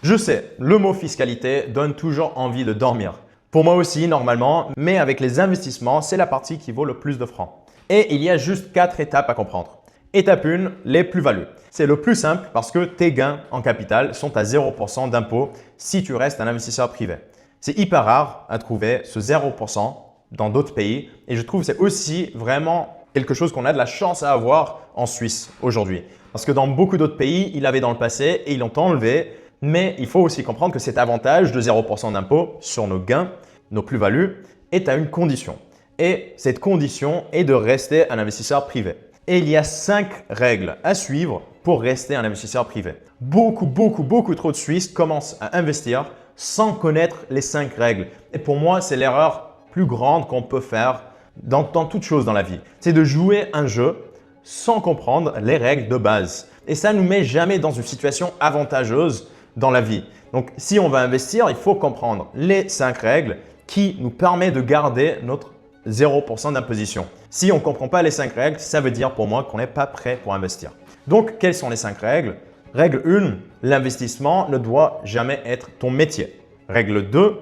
Je sais, le mot fiscalité donne toujours envie de dormir. Pour moi aussi, normalement, mais avec les investissements, c'est la partie qui vaut le plus de francs. Et il y a juste 4 étapes à comprendre. Étape 1, les plus-values. C'est le plus simple parce que tes gains en capital sont à 0% d'impôt si tu restes un investisseur privé. C'est hyper rare à trouver ce 0% dans d'autres pays et je trouve que c'est aussi vraiment quelque chose qu'on a de la chance à avoir en Suisse aujourd'hui. Parce que dans beaucoup d'autres pays, ils l'avaient dans le passé et ils l'ont enlevé. Mais il faut aussi comprendre que cet avantage de 0% d'impôt sur nos gains, nos plus-values, est à une condition. Et cette condition est de rester un investisseur privé. Et il y a 5 règles à suivre pour rester un investisseur privé. Beaucoup trop de Suisses commencent à investir sans connaître les 5 règles. Et pour moi, c'est l'erreur plus grande qu'on peut faire dans toute chose dans la vie. C'est de jouer un jeu sans comprendre les règles de base. Et ça ne nous met jamais dans une situation avantageuse dans la vie. Donc, si on va investir, il faut comprendre les 5 règles qui nous permettent de garder notre 0% d'imposition. Si on ne comprend pas les 5 règles, ça veut dire pour moi qu'on n'est pas prêt pour investir. Donc, quelles sont les 5 règles? Règle 1, l'investissement ne doit jamais être ton métier. Règle 2,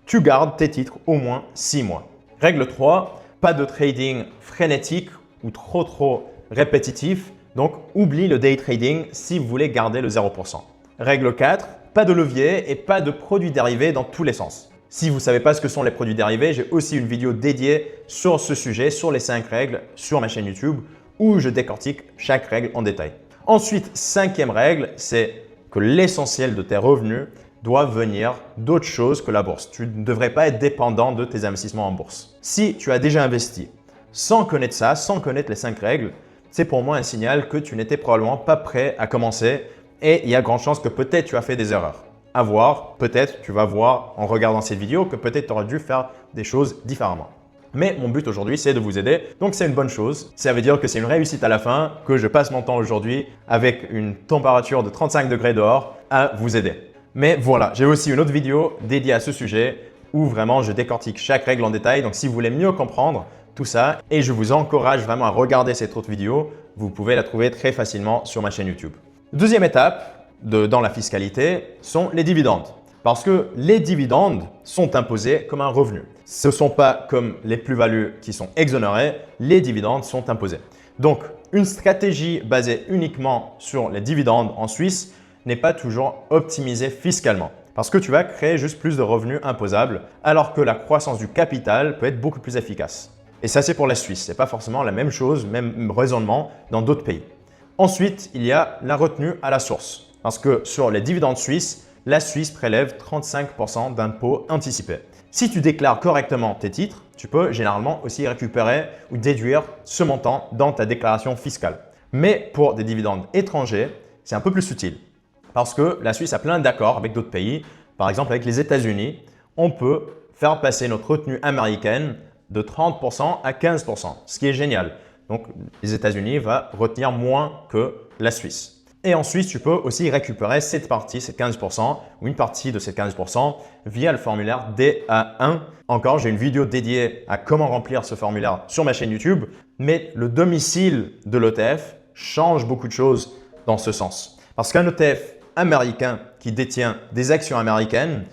tu gardes tes titres au moins 6 mois. Règle 3, pas de trading frénétique ou trop répétitif. Donc, oublie le day trading si vous voulez garder le 0%. Règle 4, pas de levier et pas de produits dérivés dans tous les sens. Si vous ne savez pas ce que sont les produits dérivés, j'ai aussi une vidéo dédiée sur ce sujet, sur les 5 règles sur ma chaîne YouTube où je décortique chaque règle en détail. Ensuite, 5e règle, c'est que l'essentiel de tes revenus doit venir d'autre chose que la bourse. Tu ne devrais pas être dépendant de tes investissements en bourse. Si tu as déjà investi sans connaître ça, sans connaître les 5 règles, c'est pour moi un signal que tu n'étais probablement pas prêt à commencer et il y a grande chance que peut-être tu as fait des erreurs. À voir, peut-être tu vas voir en regardant cette vidéo que peut-être tu aurais dû faire des choses différemment. Mais mon but aujourd'hui, c'est de vous aider. Donc, c'est une bonne chose. Ça veut dire que c'est une réussite à la fin, que je passe mon temps aujourd'hui avec une température de 35 degrés dehors à vous aider. Mais voilà, j'ai aussi une autre vidéo dédiée à ce sujet où vraiment je décortique chaque règle en détail. Donc, si vous voulez mieux comprendre tout ça, et je vous encourage vraiment à regarder cette autre vidéo, vous pouvez la trouver très facilement sur ma chaîne YouTube. Deuxième étape dans la fiscalité sont les dividendes. Parce que les dividendes sont imposés comme un revenu. Ce ne sont pas comme les plus-values qui sont exonérées, les dividendes sont imposés. Donc, une stratégie basée uniquement sur les dividendes en Suisse n'est pas toujours optimisée fiscalement. Parce que tu vas créer juste plus de revenus imposables alors que la croissance du capital peut être beaucoup plus efficace. Et ça, c'est pour la Suisse. Ce n'est pas forcément la même chose, même raisonnement dans d'autres pays. Ensuite, il y a la retenue à la source. Parce que sur les dividendes suisses, la Suisse prélève 35% d'impôts anticipés. Si tu déclares correctement tes titres, tu peux généralement aussi récupérer ou déduire ce montant dans ta déclaration fiscale. Mais pour des dividendes étrangers, c'est un peu plus subtil. Parce que la Suisse a plein d'accords avec d'autres pays. Par exemple, avec les États-Unis, on peut faire passer notre retenue américaine de 30% à 15%, ce qui est génial. Donc, les États-Unis vont retenir moins que la Suisse. Et ensuite, tu peux aussi récupérer cette partie, ces 15% ou une partie de ces 15% via le formulaire DA1. Encore, j'ai une vidéo dédiée à comment remplir ce formulaire sur ma chaîne YouTube, mais le domicile de l'ETF change beaucoup de choses dans ce sens. Parce qu'un ETF américain qui détient des actions américaines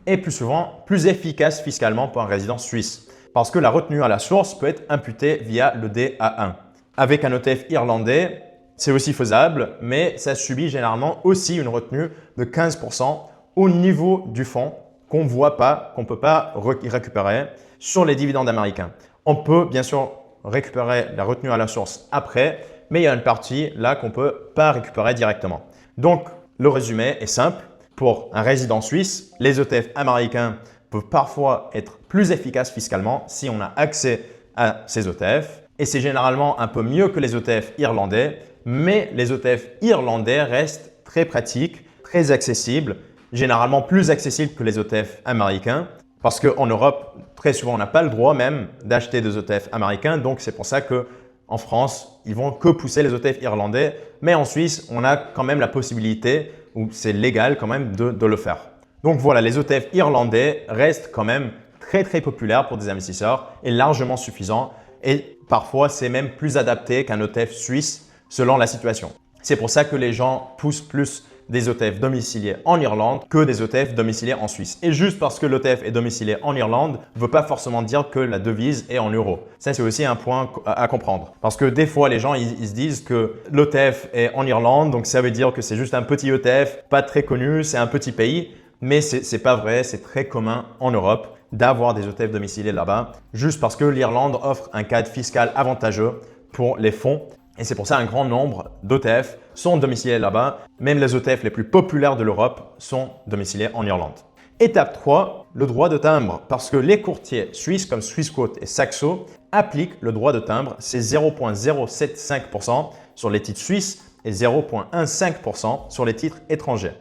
est plus souvent plus efficace fiscalement pour un résident suisse. Parce que la retenue à la source peut être imputée via le DA1. Avec un ETF irlandais, c'est aussi faisable, mais ça subit généralement aussi une retenue de 15% au niveau du fonds qu'on ne voit pas, qu'on ne peut pas récupérer sur les dividendes américains. On peut bien sûr récupérer la retenue à la source après, mais il y a une partie là qu'on ne peut pas récupérer directement. Donc, le résumé est simple. Pour un résident suisse, les ETF américains peuvent parfois être plus efficaces fiscalement si on a accès à ces ETF. Et c'est généralement un peu mieux que les ETF irlandais, mais les ETF irlandais restent très pratiques, très accessibles, généralement plus accessibles que les ETF américains. Parce qu'en Europe, très souvent, on n'a pas le droit même d'acheter des ETF américains. Donc, c'est pour ça qu'en France, ils vont que pousser les ETF irlandais. Mais en Suisse, on a quand même la possibilité, ou c'est légal quand même, de le faire. Donc voilà, les ETF irlandais restent quand même très populaires pour des investisseurs et largement suffisants. Et parfois, c'est même plus adapté qu'un ETF suisse selon la situation. C'est pour ça que les gens poussent plus des ETF domiciliés en Irlande que des ETF domiciliés en Suisse. Et juste parce que l'ETF est domicilié en Irlande ne veut pas forcément dire que la devise est en euros. Ça, c'est aussi un point à comprendre. Parce que des fois, les gens ils se disent que l'ETF est en Irlande, donc ça veut dire que c'est juste un petit ETF, pas très connu, c'est un petit pays. Mais ce n'est pas vrai, c'est très commun en Europe d'avoir des ETF domiciliés là-bas, juste parce que l'Irlande offre un cadre fiscal avantageux pour les fonds. Et c'est pour ça qu'un grand nombre d'ETF sont domiciliés là-bas. Même les ETF les plus populaires de l'Europe sont domiciliés en Irlande. Étape 3, le droit de timbre. Parce que les courtiers suisses comme Swissquote et Saxo appliquent le droit de timbre. C'est 0,075% sur les titres suisses et 0,15% sur les titres étrangers.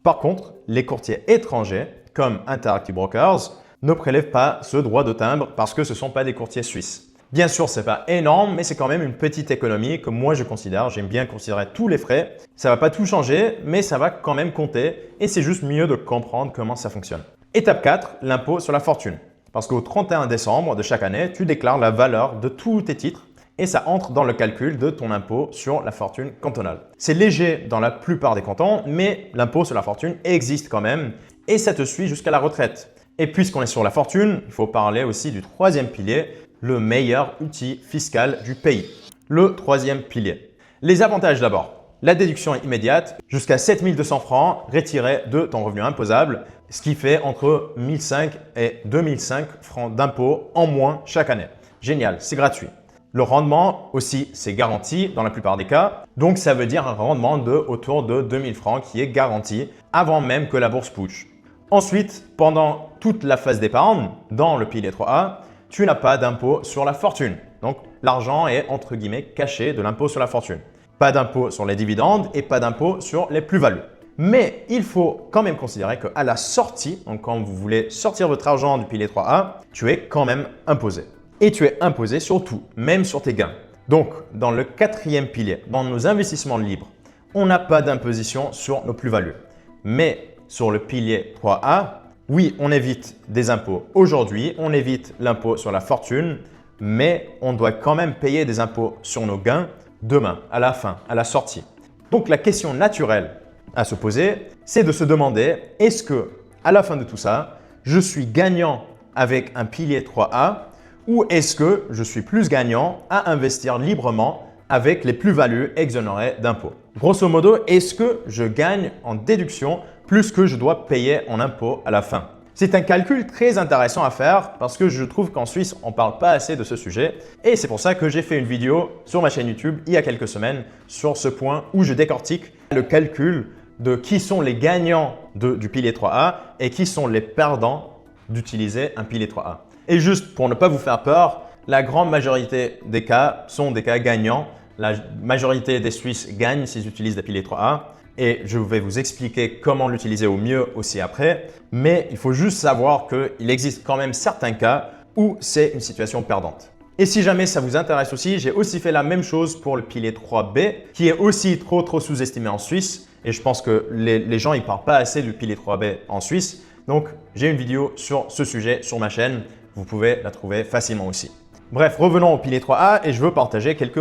Par contre, les courtiers étrangers comme Interactive Brokers ne prélèvent pas ce droit de timbre parce que ce ne sont pas des courtiers suisses. Bien sûr, ce n'est pas énorme, mais c'est quand même une petite économie que moi je considère. J'aime bien considérer tous les frais. Ça ne va pas tout changer, mais ça va quand même compter et c'est juste mieux de comprendre comment ça fonctionne. Étape 4, l'impôt sur la fortune. Parce qu'au 31 décembre de chaque année, tu déclares la valeur de tous tes titres et ça entre dans le calcul de ton impôt sur la fortune cantonale. C'est léger dans la plupart des cantons, mais l'impôt sur la fortune existe quand même et ça te suit jusqu'à la retraite. Et puisqu'on est sur la fortune, il faut parler aussi du troisième pilier, le meilleur outil fiscal du pays. Le troisième pilier. Les avantages d'abord. La déduction est immédiate jusqu'à 7 200 francs retirés de ton revenu imposable, ce qui fait entre 1 500 et 2 500 francs d'impôt en moins chaque année. Génial, c'est gratuit. Le rendement aussi, c'est garanti dans la plupart des cas. Donc, ça veut dire un rendement de autour de 2 000 francs qui est garanti avant même que la bourse push. Ensuite, pendant toute la phase d'épargne, dans le pilier 3A, tu n'as pas d'impôt sur la fortune. Donc, l'argent est entre guillemets caché de l'impôt sur la fortune. Pas d'impôt sur les dividendes et pas d'impôt sur les plus-values. Mais il faut quand même considérer qu'à la sortie, donc quand vous voulez sortir votre argent du pilier 3A, tu es quand même imposé. Et tu es imposé sur tout, même sur tes gains. Donc, dans le quatrième pilier, dans nos investissements libres, on n'a pas d'imposition sur nos plus-values. Mais sur le pilier 3A, oui, on évite des impôts aujourd'hui, on évite l'impôt sur la fortune, mais on doit quand même payer des impôts sur nos gains demain, à la fin, à la sortie. Donc, la question naturelle à se poser, c'est de se demander, est-ce que à la fin de tout ça, je suis gagnant avec un pilier 3A ou est-ce que je suis plus gagnant à investir librement avec les plus-values exonérées d'impôts? Grosso modo, est-ce que je gagne en déduction plus que je dois payer en impôts à la fin? C'est un calcul très intéressant à faire parce que je trouve qu'en Suisse, on ne parle pas assez de ce sujet et c'est pour ça que j'ai fait une vidéo sur ma chaîne YouTube il y a quelques semaines sur ce point où je décortique le calcul de qui sont les gagnants du pilier 3A et qui sont les perdants d'utiliser un pilier 3A. Et juste pour ne pas vous faire peur, la grande majorité des cas sont des cas gagnants. La majorité des Suisses gagnent s'ils utilisent des piliers 3A. Et je vais vous expliquer comment l'utiliser au mieux aussi après. Mais il faut juste savoir qu'il existe quand même certains cas où c'est une situation perdante. Et si jamais ça vous intéresse aussi, j'ai aussi fait la même chose pour le pilier 3B qui est aussi trop sous-estimé en Suisse. Et je pense que les gens ne parlent pas assez du pilier 3B en Suisse. Donc, j'ai une vidéo sur ce sujet sur ma chaîne. Vous pouvez la trouver facilement aussi. Bref, revenons au pilier 3A et je veux partager quelques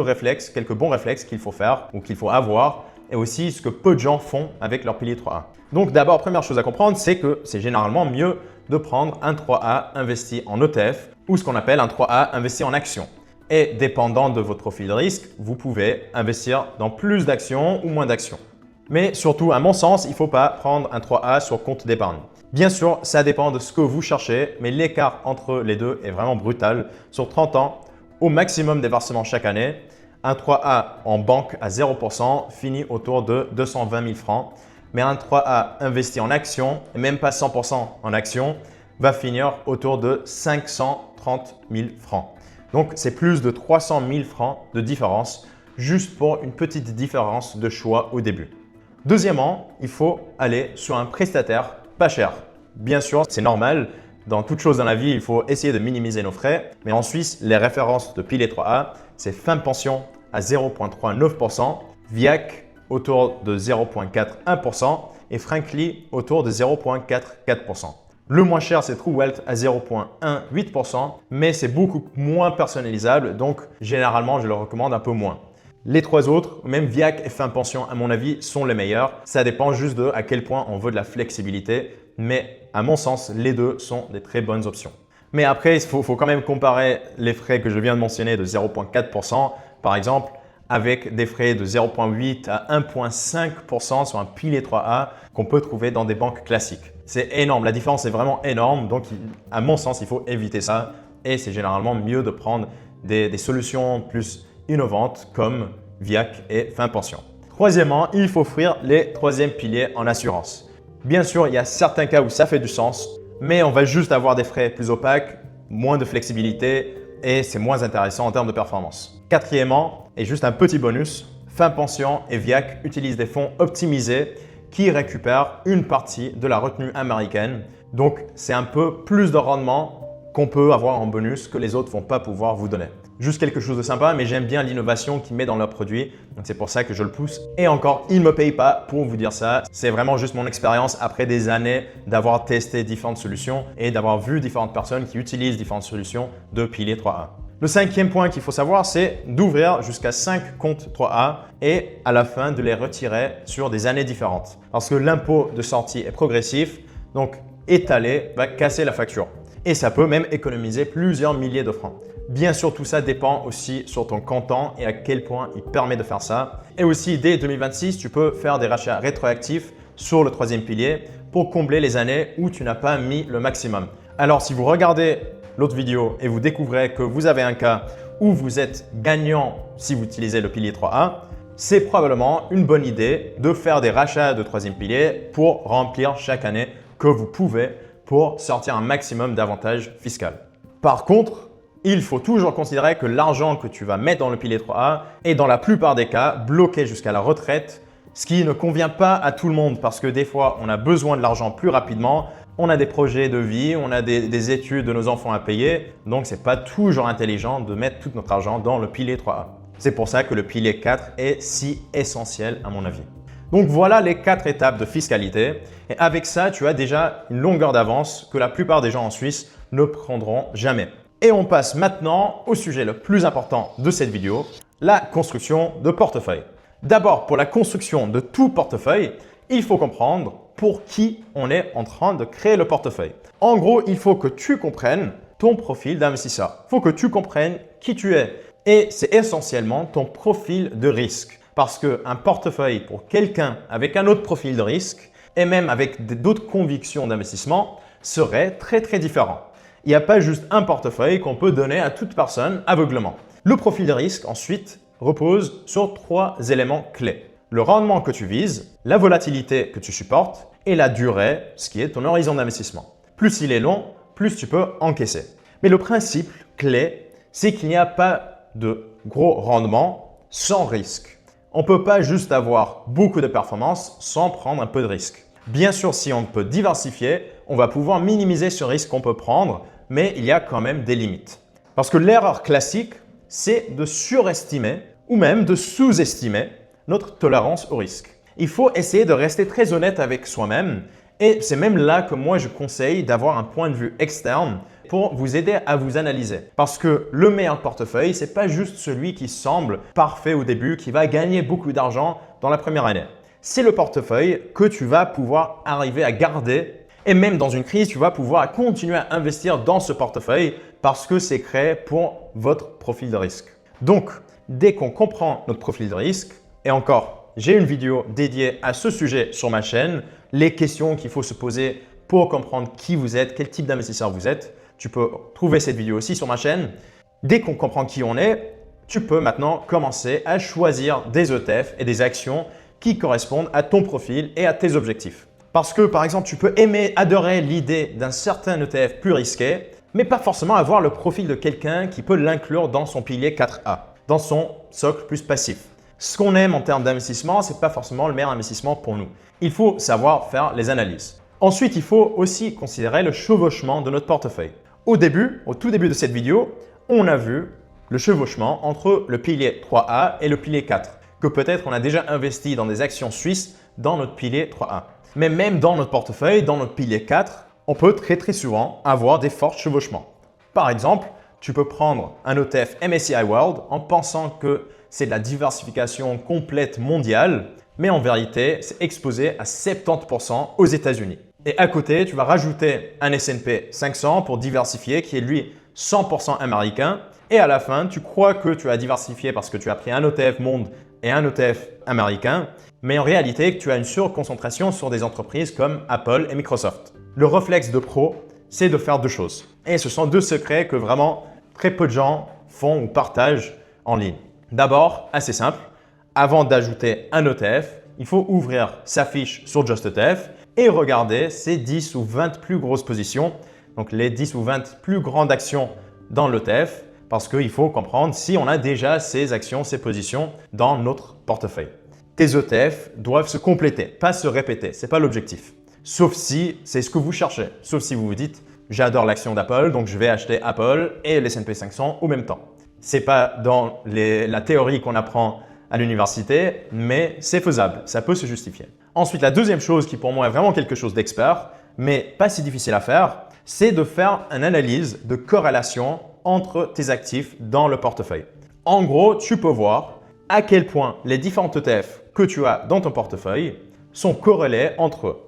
bons réflexes qu'il faut faire ou qu'il faut avoir et aussi ce que peu de gens font avec leur pilier 3A. Donc d'abord, première chose à comprendre, c'est que c'est généralement mieux de prendre un 3A investi en ETF ou ce qu'on appelle un 3A investi en actions. Et dépendant de votre profil de risque, vous pouvez investir dans plus d'actions ou moins d'actions. Mais surtout, à mon sens, il ne faut pas prendre un 3A sur compte d'épargne. Bien sûr, ça dépend de ce que vous cherchez, mais l'écart entre les deux est vraiment brutal. Sur 30 ans, au maximum des versements chaque année, un 3A en banque à 0% finit autour de 220 000 francs. Mais un 3A investi en actions, et même pas 100% en actions, va finir autour de 530 000 francs. Donc, c'est plus de 300 000 francs de différence juste pour une petite différence de choix au début. Deuxièmement, il faut aller sur un prestataire pas cher. Bien sûr, c'est normal. Dans toute chose dans la vie, il faut essayer de minimiser nos frais. Mais en Suisse, les références de Pilier 3A, c'est Fin Pension à 0,39%, Viac autour de 0,41% et Frankly autour de 0,44%. Le moins cher, c'est True Wealth à 0,18%, mais c'est beaucoup moins personnalisable, donc généralement, je le recommande un peu moins. Les trois autres, même Viac et Fin Pension, à mon avis, sont les meilleurs. Ça dépend juste de à quel point on veut de la flexibilité, mais à mon sens, les deux sont des très bonnes options. Mais après, il faut quand même comparer les frais que je viens de mentionner de 0,4% par exemple, avec des frais de 0,8 à 1,5% sur un Pilier 3A qu'on peut trouver dans des banques classiques. C'est énorme, la différence est vraiment énorme, donc à mon sens, il faut éviter ça et c'est généralement mieux de prendre des solutions plus innovantes comme Viac et Fin Pension. Troisièmement, il faut offrir les troisièmes piliers en assurance. Bien sûr, il y a certains cas où ça fait du sens, mais on va juste avoir des frais plus opaques, moins de flexibilité et c'est moins intéressant en termes de performance. Quatrièmement, et juste un petit bonus, Fin Pension et Viac utilisent des fonds optimisés qui récupèrent une partie de la retenue américaine. Donc, c'est un peu plus de rendement qu'on peut avoir en bonus que les autres ne vont pas pouvoir vous donner. Juste quelque chose de sympa, mais j'aime bien l'innovation qu'ils mettent dans leurs produits. Donc, c'est pour ça que je le pousse. Et encore, ils ne me payent pas pour vous dire ça. C'est vraiment juste mon expérience après des années d'avoir testé différentes solutions et d'avoir vu différentes personnes qui utilisent différentes solutions de Pilier 3A. Le cinquième point qu'il faut savoir, c'est d'ouvrir jusqu'à 5 comptes 3A et à la fin de les retirer sur des années différentes. Parce que l'impôt de sortie est progressif, donc étaler va casser la facture. Et ça peut même économiser plusieurs milliers de francs. Bien sûr, tout ça dépend aussi sur ton comptant et à quel point il permet de faire ça. Et aussi, dès 2026, tu peux faire des rachats rétroactifs sur le troisième pilier pour combler les années où tu n'as pas mis le maximum. Alors, si vous regardez l'autre vidéo et vous découvrez que vous avez un cas où vous êtes gagnant si vous utilisez le pilier 3A, c'est probablement une bonne idée de faire des rachats de troisième pilier pour remplir chaque année que vous pouvez pour sortir un maximum d'avantages fiscaux. Par contre, il faut toujours considérer que l'argent que tu vas mettre dans le pilier 3A est dans la plupart des cas bloqué jusqu'à la retraite, ce qui ne convient pas à tout le monde parce que des fois, on a besoin de l'argent plus rapidement, on a des projets de vie, on a des études de nos enfants à payer, donc ce n'est pas toujours intelligent de mettre tout notre argent dans le pilier 3A. C'est pour ça que le pilier 4 est si essentiel à mon avis. Donc voilà les 4 étapes de fiscalité et avec ça, tu as déjà une longueur d'avance que la plupart des gens en Suisse ne prendront jamais. Et on passe maintenant au sujet le plus important de cette vidéo, la construction de portefeuille. D'abord, pour la construction de tout portefeuille, il faut comprendre pour qui on est en train de créer le portefeuille. En gros, il faut que tu comprennes ton profil d'investisseur. Il faut que tu comprennes qui tu es et c'est essentiellement ton profil de risque. Parce qu'un portefeuille pour quelqu'un avec un autre profil de risque et même avec d'autres convictions d'investissement serait très différent. Il n'y a pas juste un portefeuille qu'on peut donner à toute personne aveuglement. Le profil de risque ensuite repose sur 3 éléments clés. Le rendement que tu vises, la volatilité que tu supportes et la durée, ce qui est ton horizon d'investissement. Plus il est long, plus tu peux encaisser. Mais le principe clé, c'est qu'il n'y a pas de gros rendement sans risque. On ne peut pas juste avoir beaucoup de performance sans prendre un peu de risque. Bien sûr, si on peut diversifier, on va pouvoir minimiser ce risque qu'on peut prendre, mais il y a quand même des limites. Parce que l'erreur classique, c'est de surestimer ou même de sous-estimer notre tolérance au risque. Il faut essayer de rester très honnête avec soi-même et c'est même là que moi je conseille d'avoir un point de vue externe pour vous aider à vous analyser. Parce que le meilleur portefeuille, ce n'est pas juste celui qui semble parfait au début, qui va gagner beaucoup d'argent dans la première année. C'est le portefeuille que tu vas pouvoir arriver à garder et même dans une crise, tu vas pouvoir continuer à investir dans ce portefeuille parce que c'est créé pour votre profil de risque. Donc, dès qu'on comprend notre profil de risque, et encore, j'ai une vidéo dédiée à ce sujet sur ma chaîne, les questions qu'il faut se poser pour comprendre qui vous êtes, quel type d'investisseur vous êtes. Tu peux trouver cette vidéo aussi sur ma chaîne. Dès qu'on comprend qui on est, tu peux maintenant commencer à choisir des ETF et des actions qui correspondent à ton profil et à tes objectifs. Parce que par exemple, tu peux aimer, adorer l'idée d'un certain ETF plus risqué, mais pas forcément avoir le profil de quelqu'un qui peut l'inclure dans son pilier 4A, dans son socle plus passif. Ce qu'on aime en termes d'investissement, ce n'est pas forcément le meilleur investissement pour nous. Il faut savoir faire les analyses. Ensuite, il faut aussi considérer le chevauchement de notre portefeuille. Au tout début de cette vidéo, on a vu le chevauchement entre le pilier 3A et le pilier 4, que peut-être on a déjà investi dans des actions suisses dans notre pilier 3A. Mais même dans notre portefeuille, dans notre pilier 4, on peut très souvent avoir des forts chevauchements. Par exemple, tu peux prendre un ETF MSCI World en pensant que c'est de la diversification complète mondiale, mais en vérité, c'est exposé à 70% aux États-Unis. Et à côté, tu vas rajouter un S&P 500 pour diversifier, qui est lui 100% américain. Et à la fin, tu crois que tu as diversifié parce que tu as pris un ETF monde et un ETF américain, mais en réalité, tu as une surconcentration sur des entreprises comme Apple et Microsoft. Le réflexe de pro, c'est de faire deux choses. Et ce sont deux secrets que vraiment très peu de gens font ou partagent en ligne. D'abord, assez simple, avant d'ajouter un ETF, il faut ouvrir sa fiche sur JustETF et regarder ses 10 ou 20 plus grosses positions, donc les 10 ou 20 plus grandes actions dans l'ETF, parce qu'il faut comprendre si on a déjà ces actions, ces positions dans notre portefeuille. Tes ETF doivent se compléter, pas se répéter, ce n'est pas l'objectif. Sauf si c'est ce que vous cherchez, sauf si vous vous dites « j'adore l'action d'Apple, donc je vais acheter Apple et l'S&P 500 au même temps ». Ce n'est pas dans la théorie qu'on apprend à l'université, mais c'est faisable, ça peut se justifier. Ensuite, la deuxième chose qui pour moi est vraiment quelque chose d'expert, mais pas si difficile à faire, c'est de faire une analyse de corrélation entre tes actifs dans le portefeuille. En gros, tu peux voir à quel point les différents ETF que tu as dans ton portefeuille sont corrélés entre eux.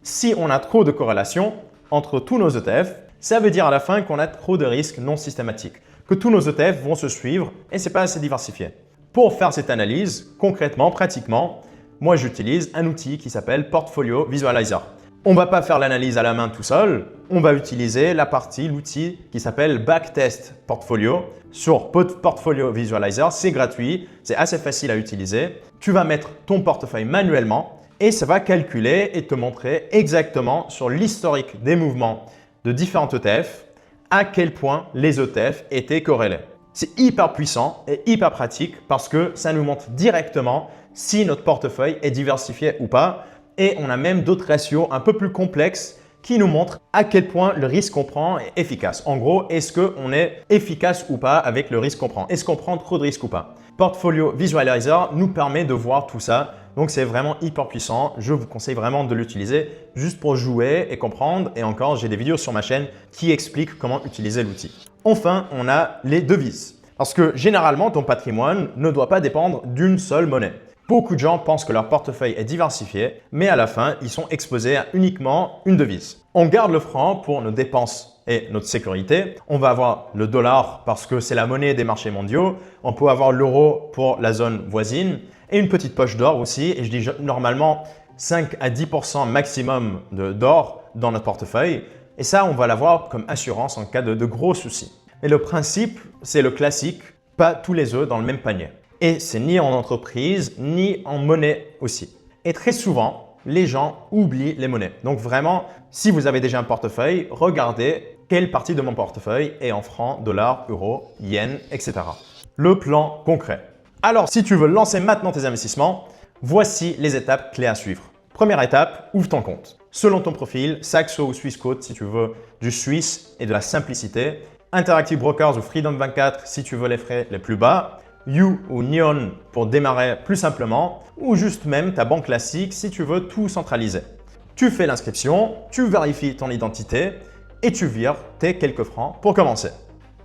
Si on a trop de corrélation entre tous nos ETF, ça veut dire à la fin qu'on a trop de risques non systématiques, que tous nos ETF vont se suivre et ce n'est pas assez diversifié. Pour faire cette analyse, concrètement, pratiquement, moi j'utilise un outil qui s'appelle Portfolio Visualizer. On ne va pas faire l'analyse à la main tout seul, on va utiliser l'outil qui s'appelle Backtest Portfolio sur Portfolio Visualizer. C'est gratuit, c'est assez facile à utiliser. Tu vas mettre ton portefeuille manuellement et ça va calculer et te montrer exactement sur l'historique des mouvements de différents ETF à quel point les ETF étaient corrélés. C'est hyper puissant et hyper pratique parce que ça nous montre directement si notre portefeuille est diversifié ou pas. Et on a même d'autres ratios un peu plus complexes qui nous montrent à quel point le risque qu'on prend est efficace. En gros, est-ce qu'on est efficace ou pas avec le risque qu'on prend? Est-ce qu'on prend trop de risques ou pas? Portfolio Visualizer nous permet de voir tout ça. Donc, c'est vraiment hyper puissant. Je vous conseille vraiment de l'utiliser juste pour jouer et comprendre. Et encore, j'ai des vidéos sur ma chaîne qui expliquent comment utiliser l'outil. Enfin, on a les devises. Parce que généralement, ton patrimoine ne doit pas dépendre d'une seule monnaie. Beaucoup de gens pensent que leur portefeuille est diversifié, mais à la fin, ils sont exposés à uniquement une devise. On garde le franc pour nos dépenses et notre sécurité. On va avoir le dollar parce que c'est la monnaie des marchés mondiaux. On peut avoir l'euro pour la zone voisine et une petite poche d'or aussi. Et je dis normalement 5 à 10% maximum d'or dans notre portefeuille. Et ça, on va l'avoir comme assurance en cas de gros soucis. Et le principe, c'est le classique, pas tous les œufs dans le même panier. Et c'est ni en entreprise, ni en monnaie aussi. Et très souvent, les gens oublient les monnaies. Donc vraiment, si vous avez déjà un portefeuille, regardez quelle partie de mon portefeuille est en francs, dollars, euros, yens, etc. Le plan concret. Alors, si tu veux lancer maintenant tes investissements, voici les étapes clés à suivre. Première étape, ouvre ton compte. Selon ton profil, Saxo ou Swissquote si tu veux du suisse et de la simplicité. Interactive Brokers ou Freedom 24 si tu veux les frais les plus bas. You ou Neon pour démarrer plus simplement ou juste même ta banque classique si tu veux tout centraliser. Tu fais l'inscription, tu vérifies ton identité et tu vires tes quelques francs pour commencer.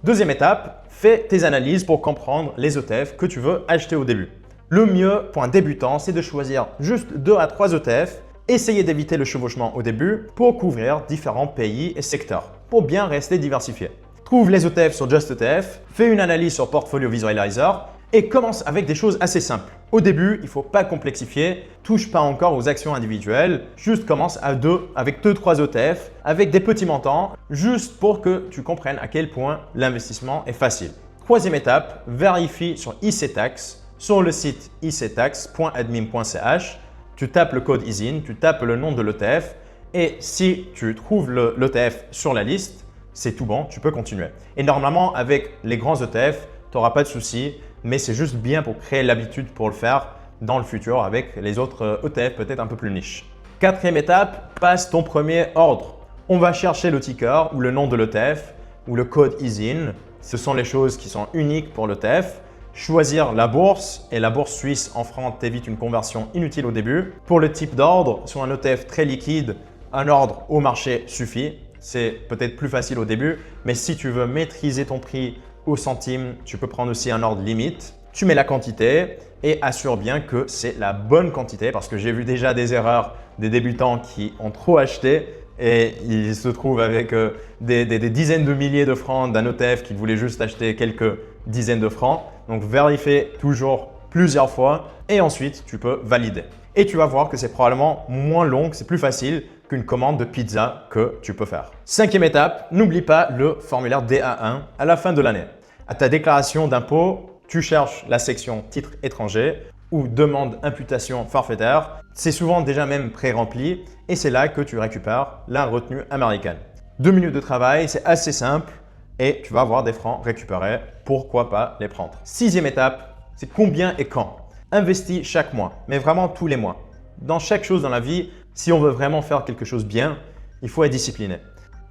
Deuxième étape, fais tes analyses pour comprendre les ETF que tu veux acheter au début. Le mieux pour un débutant, c'est de choisir juste 2 à 3 ETF, essayer d'éviter le chevauchement au début pour couvrir différents pays et secteurs, pour bien rester diversifié. Trouve les ETF sur JustETF, fais une analyse sur Portfolio Visualizer et commence avec des choses assez simples. Au début, il ne faut pas complexifier, touche pas encore aux actions individuelles, juste commence avec 2-3 ETF, avec des petits montants, juste pour que tu comprennes à quel point l'investissement est facile. Troisième étape, vérifie sur ICTax, sur le site ictax.admin.ch. tu tapes le code ISIN, tu tapes le nom de l'ETF et si tu trouves l'ETF sur la liste, c'est tout bon, tu peux continuer. Et normalement, avec les grands ETF, tu n'auras pas de souci, mais c'est juste bien pour créer l'habitude pour le faire dans le futur avec les autres ETF peut-être un peu plus niche. Quatrième étape, passe ton premier ordre. On va chercher le ticker ou le nom de l'ETF ou le code ISIN. Ce sont les choses qui sont uniques pour l'ETF. Choisir la bourse et la bourse suisse en francs t'évite une conversion inutile au début. Pour le type d'ordre, sur un ETF très liquide, un ordre au marché suffit. C'est peut-être plus facile au début, mais si tu veux maîtriser ton prix au centime, tu peux prendre aussi un ordre limite. Tu mets la quantité et assure bien que c'est la bonne quantité parce que j'ai vu déjà des erreurs des débutants qui ont trop acheté et ils se trouvent avec des dizaines de milliers de francs d'un ETF qui voulait juste acheter quelques dizaines de francs. Donc, vérifie toujours plusieurs fois et ensuite, tu peux valider. Et tu vas voir que c'est probablement moins long, c'est plus facile qu'une commande de pizza que tu peux faire. Cinquième étape, n'oublie pas le formulaire DA1 à la fin de l'année. À ta déclaration d'impôt, tu cherches la section titre étranger ou demande imputation forfaitaire. C'est souvent déjà même pré-rempli et c'est là que tu récupères la retenue américaine. 2 minutes de travail, c'est assez simple et tu vas avoir des francs récupérés. Pourquoi pas les prendre? Sixième étape, c'est combien et quand. Investis chaque mois, mais vraiment tous les mois. Dans chaque chose dans la vie, si on veut vraiment faire quelque chose bien, il faut être discipliné.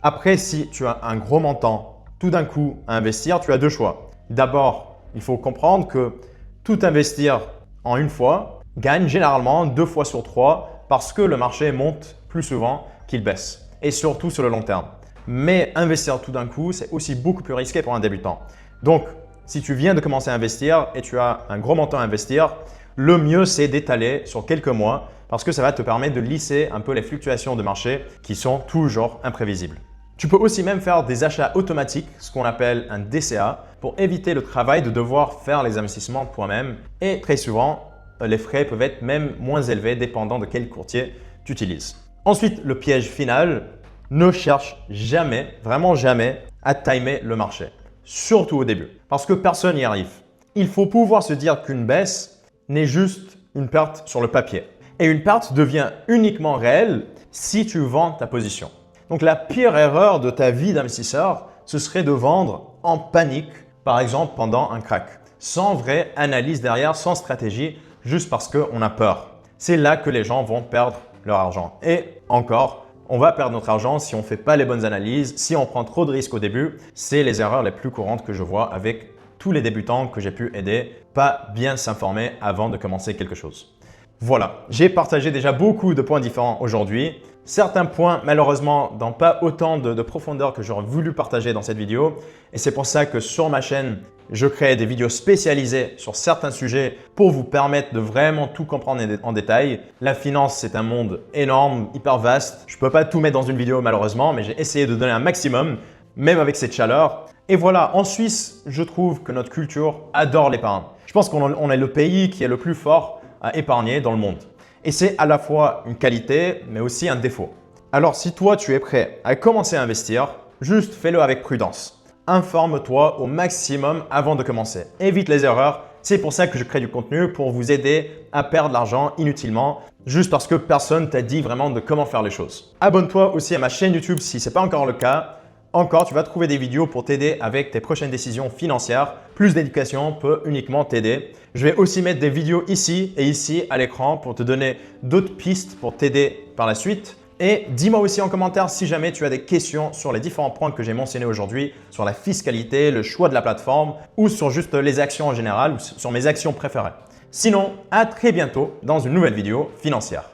Après, si tu as un gros montant tout d'un coup à investir, tu as deux choix. D'abord, il faut comprendre que tout investir en une fois gagne généralement 2 fois sur 3 parce que le marché monte plus souvent qu'il baisse et surtout sur le long terme. Mais investir tout d'un coup, c'est aussi beaucoup plus risqué pour un débutant. Donc, si tu viens de commencer à investir et tu as un gros montant à investir, le mieux c'est d'étaler sur quelques mois parce que ça va te permettre de lisser un peu les fluctuations de marché qui sont toujours imprévisibles. Tu peux aussi même faire des achats automatiques, ce qu'on appelle un DCA, pour éviter le travail de devoir faire les investissements toi-même. Et très souvent, les frais peuvent être même moins élevés dépendant de quel courtier tu utilises. Ensuite, le piège final, ne cherche jamais, vraiment jamais, à timer le marché. Surtout au début, parce que personne n'y arrive. Il faut pouvoir se dire qu'une baisse n'est juste une perte sur le papier. Et une perte devient uniquement réelle si tu vends ta position. Donc la pire erreur de ta vie d'investisseur, ce serait de vendre en panique, par exemple pendant un crack, sans vraie analyse derrière, sans stratégie, juste parce qu'on a peur. C'est là que les gens vont perdre leur argent. Et encore, on va perdre notre argent si on ne fait pas les bonnes analyses, si on prend trop de risques au début. C'est les erreurs les plus courantes que je vois avec tous les débutants que j'ai pu aider, pas bien s'informer avant de commencer quelque chose. Voilà, j'ai partagé déjà beaucoup de points différents aujourd'hui. Certains points, malheureusement, n'ont pas autant de profondeur que j'aurais voulu partager dans cette vidéo. Et c'est pour ça que sur ma chaîne, je crée des vidéos spécialisées sur certains sujets pour vous permettre de vraiment tout comprendre en détail. La finance, c'est un monde énorme, hyper vaste. Je ne peux pas tout mettre dans une vidéo malheureusement, mais j'ai essayé de donner un maximum, même avec cette chaleur. Et voilà, en Suisse, je trouve que notre culture adore l'épargne. Je pense qu'on est le pays qui est le plus fort à épargner dans le monde. Et c'est à la fois une qualité, mais aussi un défaut. Alors, si toi, tu es prêt à commencer à investir, juste fais-le avec prudence. Informe-toi au maximum avant de commencer. Évite les erreurs. C'est pour ça que je crée du contenu pour vous aider à perdre de l'argent inutilement, juste parce que personne t'a dit vraiment de comment faire les choses. Abonne-toi aussi à ma chaîne YouTube si ce n'est pas encore le cas. Encore, tu vas trouver des vidéos pour t'aider avec tes prochaines décisions financières. Plus d'éducation peut uniquement t'aider. Je vais aussi mettre des vidéos ici et ici à l'écran pour te donner d'autres pistes pour t'aider par la suite. Et dis-moi aussi en commentaire si jamais tu as des questions sur les différents points que j'ai mentionnés aujourd'hui, sur la fiscalité, le choix de la plateforme ou sur juste les actions en général ou sur mes actions préférées. Sinon, à très bientôt dans une nouvelle vidéo financière.